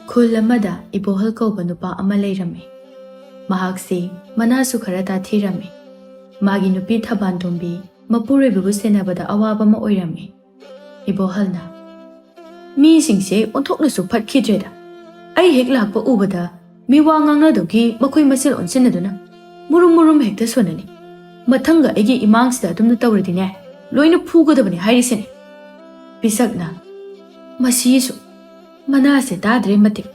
ꯈꯨꯜ ꯑꯃꯗ ꯏꯕꯣꯍꯜ ꯀꯧꯕ ꯅꯨꯄꯥ ꯑꯃ ꯂꯩꯔꯝꯃꯤ꯫ ꯃꯍꯥꯛꯁꯤ ꯃꯅꯥꯁꯨ ꯈꯔ ꯇꯥꯊꯤꯔꯝꯃꯤ꯫ ꯃꯥꯒꯤ ꯅꯨꯄꯤ ꯊꯕꯥꯟꯇꯣꯝꯕꯤ ꯃꯄꯨꯔꯣꯏꯕꯕꯨ ꯁꯦꯟꯅꯕꯗ ꯑꯋꯥꯕ ꯑꯃ ꯑꯣꯏꯔꯝꯃꯤ꯫ ꯏꯕꯣꯍꯜꯅ "ꯃꯤꯁꯤꯡꯁꯦ ꯑꯣꯟꯊꯣꯛꯅꯁꯨ ꯐꯠꯈꯤꯗ꯭ꯔꯦꯗ꯫ ꯑꯩ ꯍꯦꯛ ꯂꯥꯛꯄ ꯎꯕꯗ ꯃꯤ ꯋꯥ ꯉꯥꯡꯅꯗꯧꯒꯤ ꯃꯈꯣꯏ ꯃꯁꯦꯜ ꯑꯣꯟꯁꯤꯟꯅꯗꯨꯅ ꯃꯨꯔꯨꯝ ꯃꯨꯔꯨꯝ ꯍꯦꯛꯇ ꯁꯣꯟꯅꯅꯤ꯫ ꯃꯊꯪꯒ ꯑꯩꯒꯤ ꯏꯃꯥꯡꯁꯤꯗ ꯑꯗꯨꯝꯅ ꯇꯧꯔꯗꯤꯅꯦ ꯂꯣꯏꯅ ꯐꯨꯒꯗꯕꯅꯤ ꯍꯥꯏꯔꯤꯁꯤꯅꯦ꯫ ꯄꯤꯁꯛꯅ "ꯃꯁꯤꯁꯨ ꯃꯅꯥꯁꯦ ꯇꯥꯗ꯭ꯔꯦ ꯃꯇꯤꯛ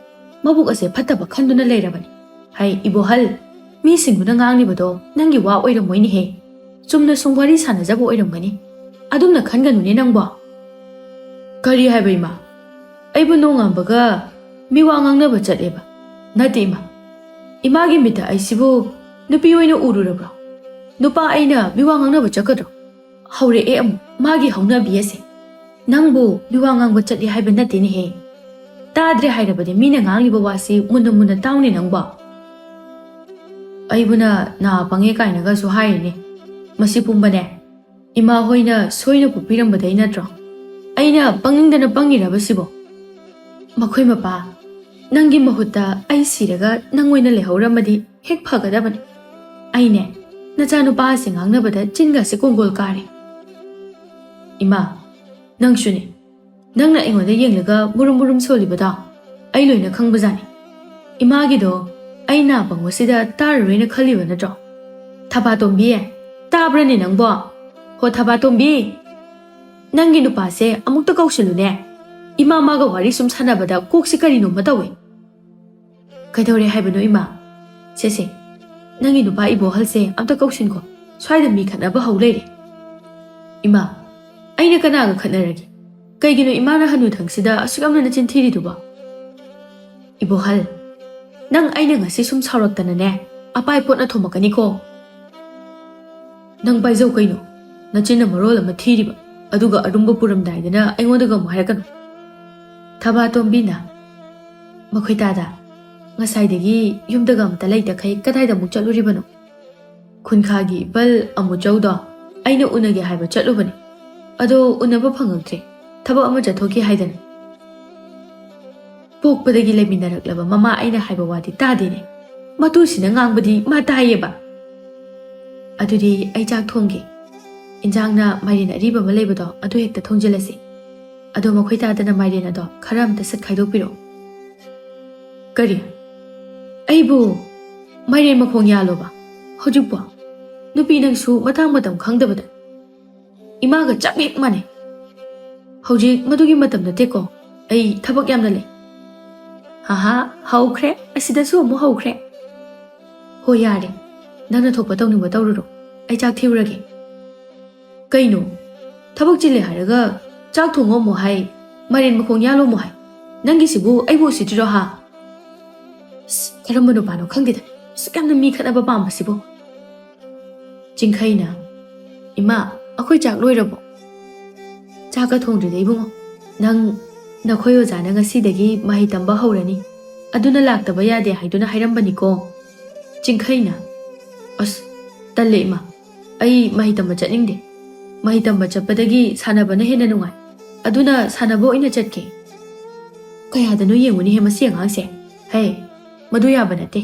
ꯃꯕꯨꯛ ꯑꯁꯦ ꯐꯠꯇꯕ ꯈꯟꯗꯨꯅ ꯂꯩꯔꯕꯅꯤ꯫ ꯍꯩ ꯏꯕꯣꯍꯜ, ꯃꯤꯁꯤꯡꯗꯨꯅ ꯉꯥꯡꯂꯤꯕꯗꯣ ꯅꯪꯒꯤ ꯋꯥ ꯑꯣꯏꯔꯝꯃꯣꯏꯅꯦꯍꯦ꯫ ꯆꯨꯝꯅ ꯁꯨꯝ ꯋꯥꯔꯤ ꯁꯥꯟꯅꯖꯕ ꯑꯣꯏꯔꯝꯒꯅꯤ꯫ ꯑꯗꯨꯝꯅ ꯈꯟꯒꯅꯨꯅꯦ ꯅꯪꯕꯣ." "ꯀꯔꯤ ꯍꯥꯏꯕ ꯏꯃꯥ? ꯑꯩꯕꯨ ꯅꯣꯡꯉꯥꯟꯕꯒ ꯃꯤ ꯋꯥ ꯉꯥꯡꯅꯕ ꯆꯠꯂꯦꯕ? ꯅꯠꯇꯦ ꯏꯃꯥ꯫ ꯏꯃꯥꯒꯤ ꯃꯤꯠꯇ ꯑꯩꯁꯤꯕꯨ ꯅꯨꯄꯤ ꯑꯣꯏꯅ ꯎꯔꯨꯔꯕ꯭ꯔꯣ? ꯅꯨꯄꯥ ꯑꯩꯅ ꯃꯤ ꯋꯥ ꯉꯥꯡꯅꯕ ꯆꯠꯀꯗ꯭ꯔꯣ? ꯍꯧꯔꯛꯑꯦ ꯑꯃꯨꯛ ꯃꯥꯒꯤ ꯍꯧꯅꯕꯤ ꯑꯁꯦ꯫ ꯅꯪꯕꯨ ꯃꯤ ꯋꯥ ꯉꯥꯡꯕ ꯆꯠꯂꯦ ꯍꯥꯏꯕ ꯅꯠꯇꯦꯅꯦꯍꯦ꯫ ꯇꯥꯗ꯭ꯔꯦ ꯍꯥꯏꯔꯕꯗꯤ ꯃꯤꯅ ꯉꯥꯡꯂꯤꯕ ꯋꯥꯁꯤ ꯃꯨꯟꯅ ꯃꯨꯟꯅ ꯇꯥꯎꯅꯦ ꯅꯪꯕꯣ꯫ ꯑꯩꯕꯨꯅ ꯅꯥ ꯄꯪꯉꯦ ꯀꯥꯏꯅꯒꯁꯨ ꯍꯥꯏꯔꯤꯅꯦ꯫ ꯃꯁꯤ ꯄꯨꯝꯕꯅꯦ ꯏꯃꯥ ꯍꯣꯏꯅ ꯁꯣꯏꯅ ꯄꯣꯛꯄꯤꯔꯝꯕꯗꯩ ꯅꯠꯇ꯭ꯔꯣ? ꯑꯩꯅ ꯄꯪꯅꯤꯡꯗꯅ ꯄꯪꯉꯤꯔꯕ ꯁꯤꯕꯣ? ꯃꯈꯣꯏ ꯃꯄꯥ, ꯅꯪꯒꯤ ꯃꯍꯨꯠꯇ ꯑꯩ ꯁꯤꯔꯒ ꯅꯪ ꯑꯣꯏꯅ ꯂꯩꯍꯧꯔꯝꯃꯗꯤ ꯍꯦꯛ ꯐꯒꯗꯕꯅꯤ꯫ ꯑꯩꯅꯦ ꯅꯆꯥꯅꯨꯄꯥ ꯑꯁꯤ ꯉꯥꯡꯅꯕꯗ ꯆꯤꯟꯒꯁꯦ ꯀꯣꯡꯒꯣꯜ ꯀꯥꯔꯦ꯫ ꯏꯃꯥ, ꯅꯪꯁꯨꯅꯦ꯫ ꯅꯪꯅ ꯑꯩꯉꯣꯟꯗ ꯌꯦꯡꯂꯒ ꯃꯨꯔꯨꯝ ꯃꯨꯔꯨꯝ ꯁꯣꯜꯂꯤꯕꯗꯣ ꯑꯩ ꯂꯣꯏꯅ ꯈꯪꯕꯖꯥꯠꯅꯤ꯫ ꯏꯃꯥꯒꯤꯗꯣ ꯑꯩ ꯅꯥ ꯄꯪꯕꯁꯤꯗ ꯇꯥꯔꯔꯣꯏꯅ ꯈꯜꯂꯤꯕ ꯅꯠꯇ꯭ꯔꯣ? ꯊꯕꯥꯇꯣꯝꯕꯤ, ꯇꯥꯕ꯭ꯔꯅꯦ ꯅꯪꯕꯣ? ꯍꯣ ꯊꯕꯥꯇꯣꯝꯕꯤ, ꯅꯪꯒꯤ ꯅꯨꯄꯥꯁꯦ ꯑꯃꯨꯛꯇ ꯀꯧꯁꯤꯜꯂꯨꯅꯦ꯫ ꯏꯃꯥ ꯃꯥꯒ ꯋꯥꯔꯤ ꯁꯨꯝ ꯁꯥꯟꯅꯕꯗ ꯀꯣꯛꯁꯤ ꯀꯔꯤꯅꯣꯝꯃ ꯇꯧꯏ꯫ ꯀꯩꯗꯧꯔꯦ ꯍꯥꯏꯕꯅꯣ ꯏꯃꯥ? ꯁꯦ ꯅꯪꯒꯤ ꯅꯨꯄꯥ ꯏꯕꯣꯍꯜꯁꯦ ꯑꯝꯇ ꯀꯧꯁꯤꯟꯈꯣ꯫ ꯁ꯭ꯋꯥꯏꯗ ꯃꯤ ꯈꯠꯅꯕ ꯍꯧ ꯂꯩꯔꯦ꯫ ꯏꯃꯥ, ꯑꯩꯅ ꯀꯅꯥꯒ ꯈꯠꯅꯔꯒꯦ? ꯀꯩꯒꯤꯅꯣ ꯏꯃꯥꯅ ꯍꯅꯨꯊꯪꯁꯤꯗ ꯑꯁꯨꯛ ꯌꯥꯝꯅ ꯅꯆꯤꯟ ꯊꯤꯔꯤꯗꯨꯕꯣ? ꯏꯕꯣꯍꯜ, ꯅꯪ ꯑꯩꯅ ꯉꯁꯤ ꯁꯨꯝ ꯁꯥꯎꯔꯛꯇꯅꯅꯦ ꯑꯄꯥꯏ ꯄꯣꯠꯅ ꯊꯣꯝꯃꯛꯀꯅꯤꯀꯣ꯫ ꯅꯪ ꯄꯥꯏꯖꯧ ꯀꯩꯅꯣ, ꯅꯆꯤꯟꯅ ꯃꯔꯣꯜ ꯑꯃ ꯊꯤꯔꯤꯕ, ꯑꯗꯨꯒ ꯑꯔꯨꯝꯕ ꯄꯨꯔꯝꯗꯥꯏꯗꯅ ꯑꯩꯉꯣꯟꯗꯒ ꯑꯃꯨꯛ ꯍꯥꯏꯔꯛꯀꯅꯨ꯫ ꯊꯕꯥꯇꯣꯝꯕꯤꯅ "ꯃꯈꯣꯏ ꯇꯥꯗ, ꯉꯁꯥꯏꯗꯒꯤ ꯌꯨꯝꯗꯒ ꯑꯝꯇ ꯂꯩꯇꯈꯩ ꯀꯗꯥꯏꯗ ꯑꯃꯨꯛ ꯆꯠꯂꯨꯔꯤꯕꯅꯣ? ꯈꯨꯟꯈꯥꯒꯤ ꯏꯄꯜ ꯑꯃꯨꯆꯧꯗꯣ ꯑꯩꯅ ꯎꯅꯒꯦ ꯍꯥꯏꯕ ꯆꯠꯂꯨꯕꯅꯤ꯫ ꯑꯗꯣ ꯎꯅꯕ ꯐꯪꯉꯛꯇ꯭ꯔꯦ, ꯊꯕꯛ ꯑꯃ ꯆꯠꯊꯣꯛꯈꯤ ꯍꯥꯏꯗꯅ꯫ ꯄꯣꯛꯄꯗꯒꯤ ꯂꯩꯃꯤꯟꯅꯔꯛꯂꯕ ꯃꯃꯥ ꯑꯩꯅ ꯍꯥꯏꯕ ꯋꯥꯗꯤ ꯇꯥꯗꯦꯅꯦ꯫ ꯃꯇꯨꯁꯤꯅ ꯉꯥꯡꯕꯗꯤ ꯃꯥ ꯇꯥꯏꯌꯦꯕ꯫ ꯑꯗꯨꯗꯤ ꯑꯩ ꯆꯥꯛ ꯊꯣꯡꯒꯦ꯫ ꯏꯟꯖꯥꯡꯅ ꯃꯥꯏꯔꯦꯟ ꯑꯔꯤꯕ ꯑꯃ ꯂꯩꯕꯗꯣ ꯑꯗꯨ ꯍꯦꯛꯇ ꯊꯣꯡꯖꯤꯜꯂꯁꯤ꯫ ꯑꯗꯣ ꯃꯈꯣꯏ ꯇꯥꯗꯅ ꯃꯥꯏꯔꯦꯟ ꯑꯗꯣ ꯈꯔ ꯑꯝꯇ ꯁꯠ ꯈꯥꯏꯗꯣꯛꯄꯤꯔꯛꯑꯣ." "ꯀꯔꯤ? ꯑꯩꯕꯨ ꯃꯥꯏꯔꯦꯟ ꯃꯈꯣꯡ ꯌꯥꯜꯂꯣꯕ ꯍꯧꯖꯤꯛꯄꯣ? ꯅꯨꯄꯤ ꯅꯪꯁꯨ ꯃꯇꯥꯡ ꯃꯇꯝ ꯈꯪꯗꯕꯗ꯫ ꯏꯃꯥꯒ ꯆꯞ ꯍꯦꯛ ꯃꯥꯟꯅꯩ꯫ ꯍꯧꯖꯤꯛ ꯃꯗꯨꯒꯤ ꯃꯇꯝ ꯅꯠꯇꯦꯀꯣ, ꯑꯩ ꯊꯕꯛ ꯌꯥꯝꯅ ꯂꯩ." "ꯍꯥꯍꯥ, ꯍꯧꯈ꯭ꯔꯦ, ꯑꯁꯤꯗꯁꯨ ꯑꯃꯨꯛ ꯍꯧꯈ꯭ꯔꯦ꯫ ꯍꯣ ꯌꯥꯔꯦ, ꯅꯪꯅ ꯊꯣꯛꯄ ꯇꯧꯅꯤꯡꯕ ꯇꯧꯔꯨꯔꯣ, ꯑꯩ ꯆꯥꯛ ꯊꯤꯔꯨꯔꯒꯦ." "ꯀꯩꯅꯣ, ꯊꯕꯛ ꯆꯤꯜꯂꯦ ꯍꯥꯏꯔꯒ ꯆꯥꯛ ꯊꯣꯡꯉꯣ ꯑꯃꯨꯛ ꯍꯥꯏ, ꯃꯥꯏꯔꯦꯟ ꯃꯈꯣꯡ ꯌꯥꯜꯂꯣ ꯑꯃꯨꯛ ꯍꯥꯏ꯫ ꯅꯪꯒꯤꯁꯤꯕꯨ ꯑꯩꯕꯨ ꯎꯁꯤꯠꯇ꯭ꯔꯤꯔꯣ ꯍꯥ? ꯀꯔꯝꯕ ꯅꯨꯄꯥꯅꯣ ꯈꯪꯗꯦꯗ, ꯑꯁꯨꯛ ꯌꯥꯝꯅ ꯃꯤ ꯈꯠꯅꯕ ꯄꯥꯝꯕꯁꯤꯕꯨ." ꯆꯤꯡꯈꯩꯅ "ꯏꯃꯥ, ꯑꯩꯈꯣꯏ ꯆꯥꯛ ꯂꯣꯏꯔꯕꯣ?" "ꯆꯥꯛꯀ ꯊꯣꯡꯗ꯭ꯔꯤꯗ ꯏꯕꯨꯡꯉꯣ꯫ ꯅꯈꯣꯏ ꯑꯣꯖꯥꯅ ꯉꯁꯤꯗꯒꯤ ꯃꯍꯩ ꯇꯝꯕ ꯍꯧꯔꯅꯤ, ꯑꯗꯨꯅ ꯂꯥꯛꯇꯕ ꯌꯥꯗꯦ ꯍꯥꯏꯗꯨꯅ ꯍꯥꯏꯔꯝꯕꯅꯤꯀꯣ." ꯆꯤꯡꯈꯩꯅ "ꯑꯁ, ꯇꯜꯂꯦ ꯏꯃꯥ, ꯑꯩ ꯃꯍꯩ ꯇꯝꯕ ꯆꯠꯅꯤꯡꯗꯦ꯫ ꯃꯍꯩ ꯇꯝꯕ ꯆꯠꯄꯗꯒꯤ ꯁꯥꯟꯅꯕꯅ ꯍꯦꯟꯅ ꯅꯨꯡꯉꯥꯏ, ꯑꯗꯨꯅ ꯁꯥꯟꯅꯕ ꯑꯣꯏꯅ ꯆꯠꯀꯦ." "ꯀꯌꯥꯗꯅꯣ ꯌꯦꯡꯉꯨꯅꯦꯍꯦ ꯃꯁꯤ ꯑꯉꯥꯡꯁꯦ꯫ ꯍꯦ, ꯃꯗꯨ ꯌꯥꯕ ꯅꯠꯇꯦ꯫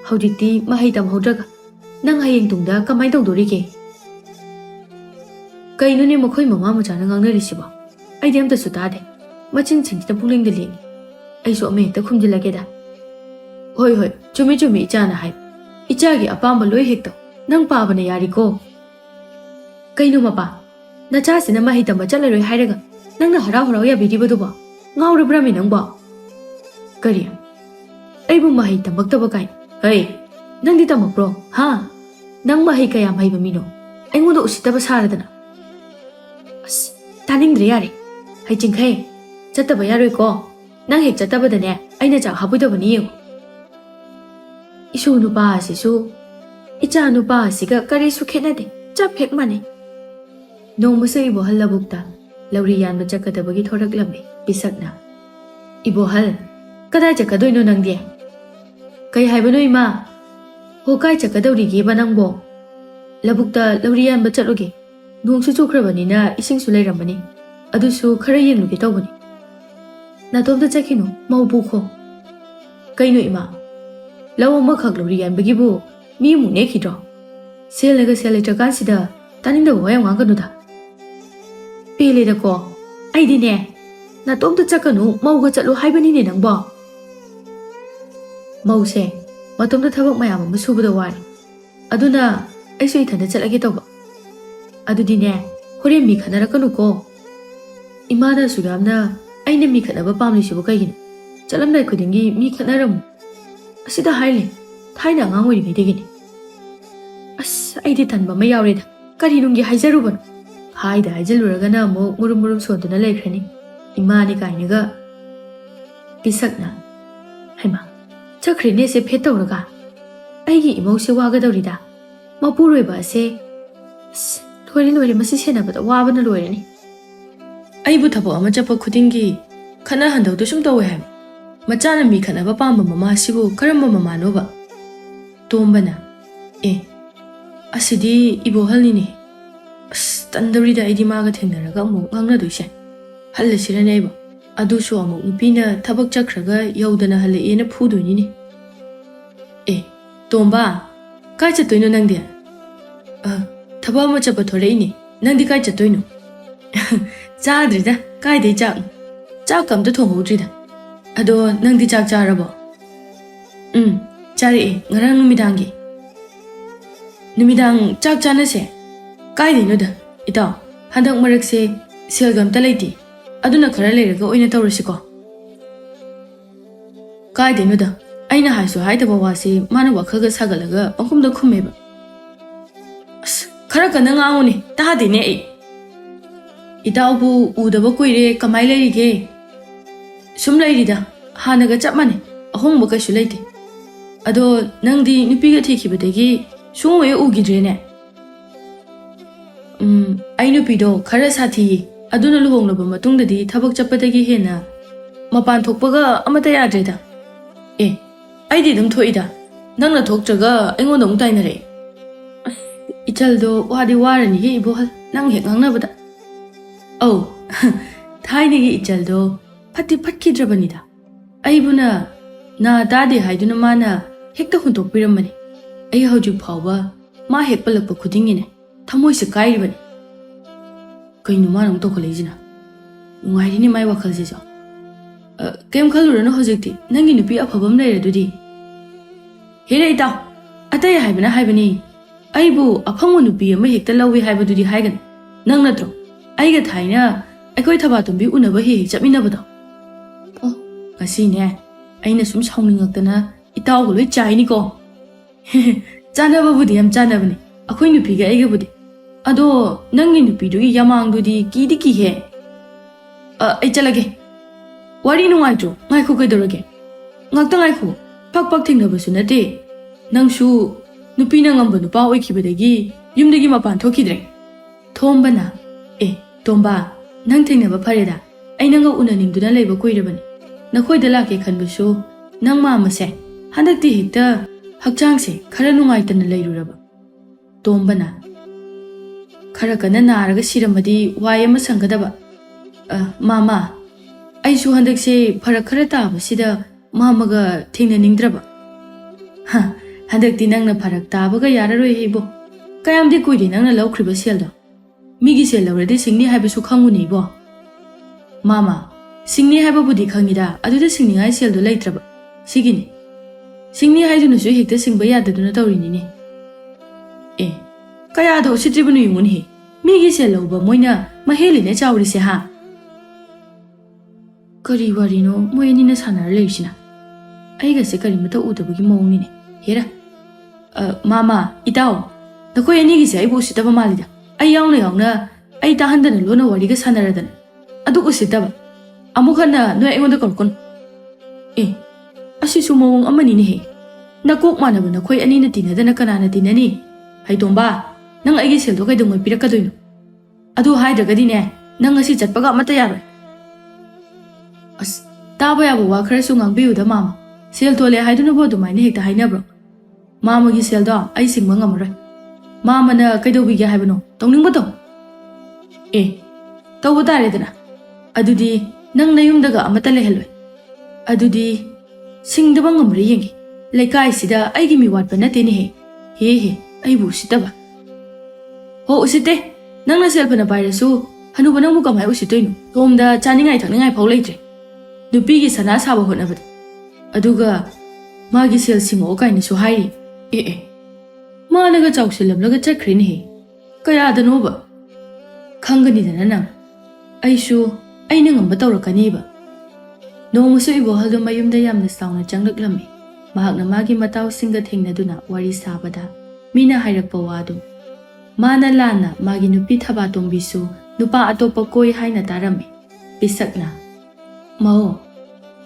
ꯍꯧꯖꯤꯛꯇꯤ ꯃꯍꯩ ꯇꯝꯍꯧꯗ꯭ꯔꯒ ꯅꯪ ꯍꯌꯦꯡ ꯇꯨꯡꯗ ꯀꯃꯥꯏ ꯇꯧꯗꯣꯔꯤꯒꯦ?" "ꯀꯩꯅꯣꯅꯦ ꯃꯈꯣꯏ ꯃꯃꯥ ꯃꯆꯥꯅ ꯉꯥꯡꯅꯔꯤꯁꯤꯕꯣ? ꯑꯩꯗꯤ ꯑꯝꯇꯁꯨ ꯇꯥꯗꯦ꯫ ꯃꯆꯤꯟꯁꯤꯡꯁꯤꯅ ꯄꯨꯛꯂꯦꯡꯗ ꯂꯦꯡꯉꯤ꯫ ꯑꯩꯁꯨ ꯑꯃ ꯍꯦꯛꯇ ꯈꯨꯝꯖꯤꯜꯂꯒꯦꯗ꯫ ꯍꯣꯏ, ꯆꯨꯝꯃꯤ ꯏꯆꯥꯅ ꯍꯥꯏꯕ꯫ ꯏꯆꯥꯒꯤ ꯑꯄꯥꯝꯕ ꯂꯣꯏ ꯍꯦꯛ ꯇꯧ, ꯅꯪ ꯄꯥꯕꯅ ꯌꯥꯔꯤꯀꯣ." "ꯀꯩꯅꯣ ꯃꯄꯥ, ꯅꯆꯥꯁꯤꯅ ꯃꯍꯩ ꯇꯝꯕ ꯆꯠꯂꯔꯣꯏ ꯍꯥꯏꯔꯒ ꯅꯪꯅ ꯍꯔꯥꯎ ꯍꯔꯥꯎ ꯌꯥꯕꯤꯔꯤꯕꯗꯨꯕꯣ? ꯉꯥꯎꯔꯕ꯭ꯔꯃꯤ ꯅꯪꯕꯣ?" "ꯀꯔꯤ? ꯑꯩꯕꯨ ꯃꯍꯩ ꯇꯝꯃꯛꯇꯕ ꯀꯥꯏꯅ? ꯍꯩ, ꯅꯪꯗꯤ ꯇꯝꯃꯛꯄ꯭ꯔꯣ ꯍꯥ? ꯅꯪ ꯃꯍꯩ ꯀꯌꯥꯝ ꯍꯩꯕ ꯃꯤꯅꯣ? ꯑꯩꯉꯣꯟꯗ ꯎꯁꯤꯠꯇꯕ ꯁꯥꯔꯗꯅ." "ꯑꯁ, ꯇꯥꯅꯤꯡꯗ꯭ꯔꯦ ꯌꯥꯔꯦ꯫ ꯍꯩ ꯆꯤꯡꯈꯩ, ꯆꯠꯇꯕ ꯌꯥꯔꯣꯏꯀꯣ꯫ ꯅꯪ ꯍꯦꯛ ꯆꯠꯇꯕꯗꯅꯦ ꯑꯩꯅ ꯆꯥꯛ ꯍꯥꯞꯄꯣꯏꯗꯕꯅꯤ ꯌꯦꯡꯉꯨ." ꯏꯁꯨ ꯅꯨꯄꯥ ꯑꯁꯤꯁꯨ ꯏꯆꯥ ꯅꯨꯄꯥ ꯑꯁꯤꯒ ꯀꯔꯤꯁꯨ ꯈꯦꯠꯅꯗꯦ, ꯆꯞ ꯍꯦꯛ ꯃꯥꯟꯅꯩ꯫ ꯅꯣꯡꯃꯁꯨ ꯏꯕꯣꯍꯜ ꯂꯧꯕꯨꯛꯇ ꯂꯧꯔꯤ ꯌꯥꯟꯕ ꯆꯠꯀꯗꯕꯒꯤ ꯊꯣꯔꯛꯂꯝꯃꯤ ꯄꯤꯁꯛꯅ꯫ "ꯏꯕꯣꯍꯜ, ꯀꯗꯥꯏ ꯆꯠꯀꯗꯣꯏꯅꯣ ꯅꯪꯗꯤ?" "ꯀꯩ ꯍꯥꯏꯕꯅꯣ ꯏꯃꯥ? ꯍꯣ ꯀꯥꯏ ꯆꯠꯀꯗꯧꯔꯤꯒꯦꯕ ꯅꯪꯕꯣ?" "ꯂꯧꯕꯨꯛꯇ ꯂꯧꯔꯤ ꯌꯥꯟꯕ ꯆꯠꯂꯨꯒꯦ꯫ ꯅꯣꯡꯁꯨ ꯆꯨꯈ꯭ꯔꯕꯅꯤꯅ ꯏꯁꯤꯡꯁꯨ ꯂꯩꯔꯝꯃꯅꯤ, ꯑꯗꯨꯁꯨ ꯈꯔ ꯌꯦꯡꯂꯨꯒꯦ ꯇꯧꯕꯅꯤ." "ꯅꯇꯣꯝꯇ ꯆꯠꯈꯤꯅꯨ, ꯃꯧ ꯄꯨꯈꯣ꯫ Kaino ima. Law amakak lori yanbagibu mi mu nekhidro. Selaga selitra sida taninda wayang ngaganuda. Pele da ko. Ai di ne. Na tom ta chakanu mauga chatlo haibani ne nangbo. Mause matom da thabak mayam ama subada wari. Aduna aisu ithanda chalage toba. Adudi ne hore mi khanara ko. Imada sugamna aina mi khanaba pamli sibu kaigin. Chalamdai khudingi mi khanaramu. Asida haile thaina ngang ori ngidegini. As aidi tanba ma yawreda. Kari nungi haijaruban. Haida haijaluragana mo murum sonduna lekrani. Imani kainaga pisakna. Haima chakhrine se phetawraga. Aigi imose wagadawrida. Mapuroiba se lori masi senabada wabana loirani. Aibu thabo ama chapa khudingi khana handawdu sum tawe hai. Machana mi khana ba pamba mama sibu karamba mama no ba. Tombana asidi ibo halni ni. Tandawrida aidi maga thengnaraga mu ngangna duise. Halle sirane ba. Adu so amu upina thabak chakraga yaudana halle ena phudoini ni. Tomba kai chatoino nangde. Thaba ma chapa thoreini. Nangdi kai chatoino. Chadrida kai de chak. Chak kam to thonghodrida. Ado nangdi chak charabo. Chari ngarang numidangi. Numidang chak chanase. Kai de no da. Ita handak marak se selgam talaiti. Aduna khara leraga oina tawrasiko. Kai de no da. Aina haisu haidaba wasi mana wakhaga sagalaga pangkumda khumeba. Khara kana ngawni tahadi ne ai. Itaubu udaba kuire kamai lerige. Sum leirida hanaga chap mane ahongba kaisu leite. Ado nangdi nupiga thikibadagi sungwe ugidrene. Ai nupido khara sathi aduna luhonglaba matungdadi thabak chappadagi hena mapan thokpaga amata yadreda. Aidi dum thoida nangna thoktraga aingonda mung tainare. Ichaldo wadi warani ge ibohal nang hek ngangnabada. Oh, thaini ge ichaldo phatti phatkidrabanida. Aibuna na dade haiduna mana hekta huntok piramani. Ai hojik phawba ma hek palakpa khudingine thamoi se kairibani. Kainu manang tokholejina. Ngairini mai wakhal je jo. Kem khalurano hojikti nangi nupi aphabam leiradudi. Here ita atai haibani aibu aphangu nupi ama hekta lawi haibadudi haigan nang natro aiga thaina aikoi thabatumbi unaba he chapminabado ngasi ne aina sum saungingaktana itaw loi chaini ko chanaba budi am chanabani akoi nupi ga aiga budi ado nangi nupi du yamangdudi kidi ki he ai chalage wari nungaitro ngai khu kaidorage ngakta ngai khu pak thingnabasu nate nangsu nupina ngamba nupa oikibadagi yumdagi mapan thokidre thombana tomba nang thingnaba phareda ainanga unaningduna leiba koirabani nakhoida lake khanbusu nang ma amase handakti hekta hakchangse khara nungaitana leiruraba tombana khara kana naraga siramadi wayama sangadaba mama aisu handakse pharak khara tabasida mamaga thingna ningdraba handakti nangna pharak tabaga yararoi heibo kayamdi kuiri nangna laukhriba seldo migi sel laurade singni haibasu khanguni bo mama singni haiba budi khangida aduda singni ngai seldo leitraba sigini singni haiduna su hekta singba yadaduna tawrini ne kaya do sitribunu yunguni migi sel lauba moina maheli ne chawri se ha kari warino moyani na sanar leisina aiga se kari mata udabagi mawni ne hera mama itao nakoi ani gi se ai bo sitaba malida ai yauna ai ta handana lona wari ga sanaradan adu ko sitaba amukhana no ai ngonda korkon asi sumawong amani ne he nakok manaba nakoi ani na tinadana kanana tinani hai tomba nang ai gi sel do kai dongoi pirakadoino adu haidagadi ne nang asi chatpaga mata yaroi as taba yabo wa khara su ngangbiu da mama sel tole haiduna bo dumai ne hekta hainabro mama gi sel do ai singma ngamroi mama na kaidobi ga haibano tongning bato tawba tare dana adudi nang nayum daga amata leheloi adudi ꯁꯤꯡꯗꯕ ꯉꯝꯕ꯭ꯔꯥ ꯌꯦꯡꯒꯦ ꯂꯩꯀꯥꯏꯁꯤꯗ ꯑꯩꯒꯤ ꯃꯤ ꯋꯥꯠꯄ ꯅꯠꯇꯦꯅꯦꯍꯦ ꯍꯦ ꯑꯩꯕꯨ ꯎꯁꯤꯠꯇꯕ ꯍꯣ ꯎꯁꯤꯠꯇꯦ ꯅꯪꯅ ꯁꯦꯜ ꯐꯅ ꯄꯥꯏꯔꯁꯨ ꯍꯅꯨꯕ ꯅꯪꯕꯨ ꯀꯃꯥꯏ ꯎꯁꯤꯠꯇꯣꯏꯅꯣ ꯁꯣꯝꯗ ꯆꯥꯅꯤꯡꯉꯥꯏ ꯊꯛꯅꯤꯡꯉꯥꯏ ꯐꯥꯎ ꯂꯩꯇ꯭ꯔꯦ ꯅꯨꯄꯤꯒꯤ ꯁꯅꯥ ꯁꯥꯕ ꯍꯣꯠꯅꯕꯗ ꯑꯗꯨꯒ ꯃꯥꯒꯤ ꯁꯦꯜ ꯁꯤꯡꯉꯛꯑꯣ ꯀꯥꯏꯅꯁꯨ ꯍꯥꯏꯔꯤ ꯃꯥꯅꯒ ꯆꯥꯎꯁꯤꯜꯂꯝꯂꯒ ꯆꯠꯈ꯭ꯔꯦꯅꯦꯍꯦ ꯀꯌꯥꯗꯅꯣꯕ ꯈꯪꯒꯅꯤꯗꯅ ꯅꯪ ꯑꯩꯁꯨ ꯑꯩꯅ ꯉꯝꯕ ꯇꯧꯔꯛꯀꯅꯤꯕ ꯅꯣꯡꯃꯁꯨ ꯏꯕꯣꯍꯜꯗꯣ ꯃꯌꯨꯝꯗ ꯌꯥꯝꯅ ꯆꯥꯎꯅ ꯆꯪꯂꯛꯂꯝꯃꯤ ꯃꯍꯥꯛꯅ ꯃꯥꯒꯤ ꯃꯇꯥꯎꯁꯤꯡꯒ ꯊꯦꯡꯅꯗꯨꯅ ꯋꯥꯔꯤ ꯁꯥꯕꯗ ꯃꯤꯅ ꯍꯥꯏꯔꯛꯄ ꯋꯥꯗꯨ ꯃꯥꯅ ꯂꯥꯟꯅ ꯃꯥꯒꯤ ꯅꯨꯄꯤ ꯊꯕꯥꯇꯣꯝꯕꯤꯁꯨ ꯅꯨꯄꯥ ꯑꯇꯣꯞꯄ ꯀꯣꯏ ꯍꯥꯏꯅ ꯇꯥꯔꯝꯃꯤ ꯄꯤꯁꯛꯅ ꯃꯧ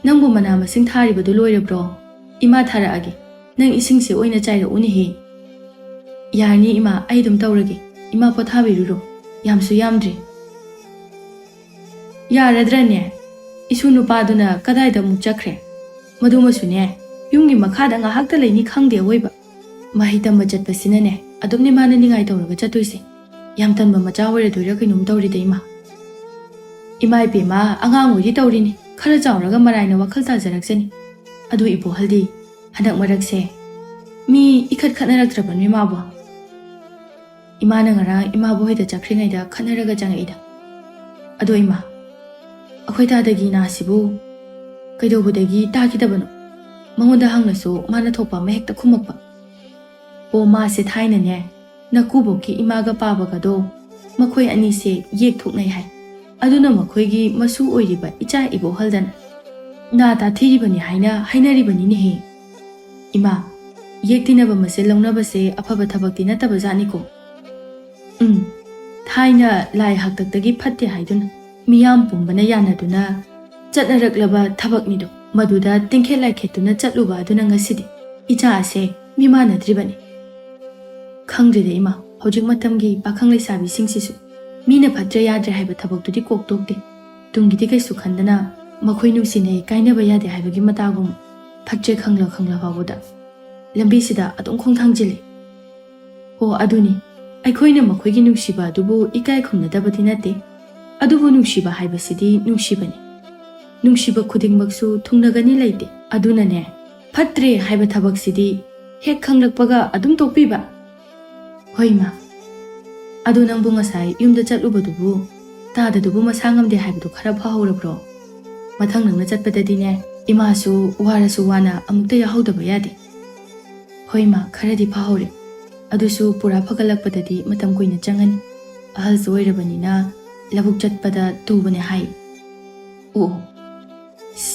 ꯅꯪꯕꯨ ꯃꯅꯥ ꯃꯁꯤꯡ ꯊꯥꯔꯤꯕꯗꯨ ꯂꯣꯏꯔꯕ꯭ꯔꯣ ꯏꯃꯥ ꯊꯥꯔꯛꯑꯒꯦ ꯅꯪ ꯏꯁꯤꯡꯁꯦ ꯑꯣꯏꯅ ꯆꯥꯏꯔꯛꯎꯅꯦꯍꯦ ꯌꯥꯔꯅꯤ ꯏꯃꯥ ꯑꯩ ꯑꯗꯨꯝ ꯇꯧꯔꯒꯦ ꯏꯃꯥ ꯄꯣꯊꯥꯕꯤꯔꯨꯔꯣ ꯌꯥꯝꯁꯨ ꯌꯥꯝꯗ꯭ꯔꯤ ꯌꯥꯔꯗ꯭ꯔꯅꯦ 이수 누파ꯗꯨꯅ ꯀꯗꯥꯏꯗ ꯑꯃꯨꯛ ꯆꯠꯈ꯭ꯔꯦ ꯃꯗꯨꯃꯁꯨꯅꯦ ꯌꯨꯝꯒꯤ ꯃꯈꯥꯗ ꯉꯥꯏꯍꯥꯛꯇ ꯂꯩꯅꯤ ꯈꯪꯗꯦ ꯑꯣꯏꯕ ꯃꯍꯩ ꯇꯝꯕ ꯆꯠꯄꯁꯤꯅꯅꯦ ꯑꯗꯨꯝꯅꯤ ꯃꯥꯅ ꯅꯤꯡꯉꯥꯏ ꯇꯧꯔꯒ ꯆꯠꯇꯣꯏꯁꯦ ꯌꯥꯝ ꯇꯟꯕ ꯃꯆꯥ ꯑꯣꯏꯔꯗꯣꯏꯔꯥ ꯀꯩꯅꯣꯝ ꯇꯧꯔꯤꯗ ꯏꯃꯥ ꯏꯄꯦꯝꯃ ꯑꯉꯥꯡ ꯑꯣꯏꯗꯤ ꯇꯧꯔꯤꯅꯤ ꯈꯔ ꯆꯥꯎꯔꯒ ꯃꯔꯥꯏꯅ ꯋꯥꯈꯜ ꯇꯥꯖꯔꯛꯆꯅꯤ ꯑꯗꯨ ꯏꯕꯣꯍꯜꯗꯤ ꯍꯟꯗꯛ ꯃꯔꯛꯁꯦ ꯃꯤ ꯏꯈꯠ ꯈꯠꯅꯔꯛꯇ꯭ꯔꯕꯅꯤ ꯃꯥꯕꯨ 이마는 ꯉꯔꯥꯡ 이마ꯕꯣꯏꯗ ꯆꯠꯈ꯭ꯔꯤꯉꯩꯗ ꯈꯠꯅꯔꯒ ꯆꯪꯉꯛꯏꯗ ꯑꯗꯣ 이마 ꯑꯩꯈꯣꯏ ꯇꯥꯗꯒꯤ ꯅꯥꯁꯤꯕꯨ ꯀꯩꯗꯧꯕꯗꯒꯤ ꯇꯥꯈꯤꯗꯕꯅꯣ ꯃꯉꯣꯟꯗ ꯍꯪꯅꯁꯨ ꯃꯥꯅ ꯊꯣꯛꯄ ꯑꯃ ꯍꯦꯛꯇ ꯈꯨꯝꯃꯛꯄ ꯑꯣ ꯃꯥꯁꯦ ꯊꯥꯏꯅꯅꯦ ꯅꯀꯨꯕꯣꯛꯀꯤ 이마ꯒ ꯄꯥꯕꯒꯗꯣ ꯃꯈꯣꯏ ꯑꯅꯤꯁꯦ ꯌꯦꯛꯊꯣꯛꯅꯩ ꯍꯥꯏ ꯑꯗꯨꯅ ꯃꯈꯣꯏꯒꯤ ꯃꯁꯨ ꯑꯣꯏꯔꯤꯕ ꯏꯆꯥ ꯏꯕꯣꯍꯜꯗꯅ 나 ꯇꯥꯊꯤꯔꯤꯕꯅꯤ ꯍꯥꯏꯅ ꯍꯥꯏꯅꯔꯤꯕꯅꯤꯅꯦꯍꯦ 이마 ꯌꯦꯛꯇꯤꯅꯕ ꯃꯁꯦ ꯂꯧꯅꯕꯁꯦ ꯑꯐꯕ ꯊꯕꯛꯇꯤ ꯅꯠꯇꯕꯖꯥꯠꯅꯤꯀꯣ ꯊꯥꯏꯅ ꯂꯥꯏ ꯍꯥꯛꯇꯛꯇꯒꯤ ꯐꯠꯇꯦ ꯍꯥꯏꯗꯨꯅ ꯃꯤꯌꯥꯝ ꯄꯨꯝꯕꯅ ꯌꯥꯅꯗꯨꯅ ꯆꯠꯅꯔꯛꯂꯕ ꯊꯕꯛꯅꯤꯗꯣ ꯃꯗꯨꯗ ꯇꯤꯡꯈꯦꯠ ꯂꯥꯏꯈꯦꯠꯇꯨꯅ ꯆꯠꯂꯨꯕ ꯑꯗꯨꯅ ꯉꯁꯤꯗꯤ ꯏꯆꯥ ꯑꯁꯦ ꯃꯤꯃꯥꯟꯅꯗ꯭ꯔꯤꯕꯅꯤ ꯈꯪꯗ꯭ꯔꯤꯗ 이마 ꯍꯧꯖꯤꯛ ꯃꯇꯝꯒꯤ ꯄꯥꯈꯪ ꯂꯩꯁꯥꯕꯤꯁꯤꯡꯁꯤꯁꯨ ꯃꯤꯅ ꯐꯠꯇ꯭ꯔꯦ ꯌꯥꯗ꯭ꯔꯦ ꯍꯥꯏꯕ ꯊꯕꯛꯇꯨꯗꯤ ꯀꯣꯛꯇꯣꯛꯇꯦ ꯇꯨꯡꯒꯤꯗꯤ ꯀꯩꯁꯨ ꯈꯟꯗꯅ ꯃꯈꯣꯏ ꯅꯨꯡꯁꯤꯅꯩ ꯀꯥꯏꯅꯕ ꯌꯥꯗꯦ ꯍꯥꯏꯕꯒꯤ ꯃꯇꯥꯒꯨꯝ ꯐꯠꯇ꯭ꯔꯦ ꯈꯪꯂ ꯐꯥꯎꯕꯗ ꯂꯝꯕꯤꯁꯤꯗ ꯑꯗꯨꯝ ꯈꯣꯡꯊꯥꯡꯖꯤꯜꯂꯤ ꯍꯣ ꯑꯗꯨꯅꯤ ꯑꯩꯈꯣꯏꯅ ꯃꯈꯣꯏꯒꯤ ꯅꯨꯡꯁꯤꯕ ꯑꯗꯨꯕꯨ ꯏꯀꯥꯏ ꯈꯨꯝꯅꯗꯕꯗꯤ ꯅꯠꯇꯦ ꯑꯗꯨꯕꯨ ꯅꯨꯡꯁꯤꯕ ꯍꯥꯏꯕꯁꯤꯗꯤ ꯅꯨꯡꯁꯤꯕꯅꯤ ꯅꯨꯡꯁꯤꯕ ꯈꯨꯗꯤꯡꯃꯛꯁꯨ ꯊꯨꯡꯅꯒꯅꯤ ꯂꯩꯇꯦ ꯑꯗꯨꯅꯅꯦ ꯐꯠꯇ꯭ꯔꯦ ꯍꯥꯏꯕ ꯊꯕꯛꯁꯤꯗꯤ ꯍꯦꯛ ꯈꯪꯂꯛꯄꯒ ꯑꯗꯨꯝ ꯇꯣꯛꯄꯤꯕ ꯍꯣꯏ ꯏꯃꯥ ꯑꯗꯨ ꯅꯪꯕꯨ ꯉꯁꯥꯏ ꯌꯨꯝꯗ ꯆꯠꯂꯨꯕꯗꯨꯕꯨ ꯇꯥꯗꯗꯨꯕꯨ ꯃꯁꯥ ꯉꯝꯗꯦ ꯍꯥꯏꯕꯗꯨ ꯈꯔ ꯐꯍꯧꯔꯕ꯭ꯔꯣ ꯃꯊꯪ ꯅꯪꯅ ꯆꯠꯄꯗꯗꯤꯅꯦ ꯏꯃꯥꯁꯨ ꯋꯥꯔꯁꯨ ꯋꯥꯅ ꯑꯃꯨꯛꯇ ꯌꯥꯍꯧꯗꯕ ꯌꯥꯗꯦ ꯍꯣꯏ ꯏꯃꯥ ꯈꯔꯗꯤ ꯐꯍꯧꯔꯦ ꯑꯗꯨꯁꯨ ꯄꯨꯔꯥ ꯐꯒꯠꯂꯛꯄꯗꯗꯤ ꯃꯇꯝ ꯀꯨꯏꯅ ꯆꯪꯒꯅꯤ ꯑꯍꯜꯁꯨ ꯑꯣꯏꯔꯕꯅꯤꯅ ꯂꯧꯕꯨꯛ ꯆꯠꯄꯗ ꯇꯨꯕꯅꯦ ꯍꯥꯏ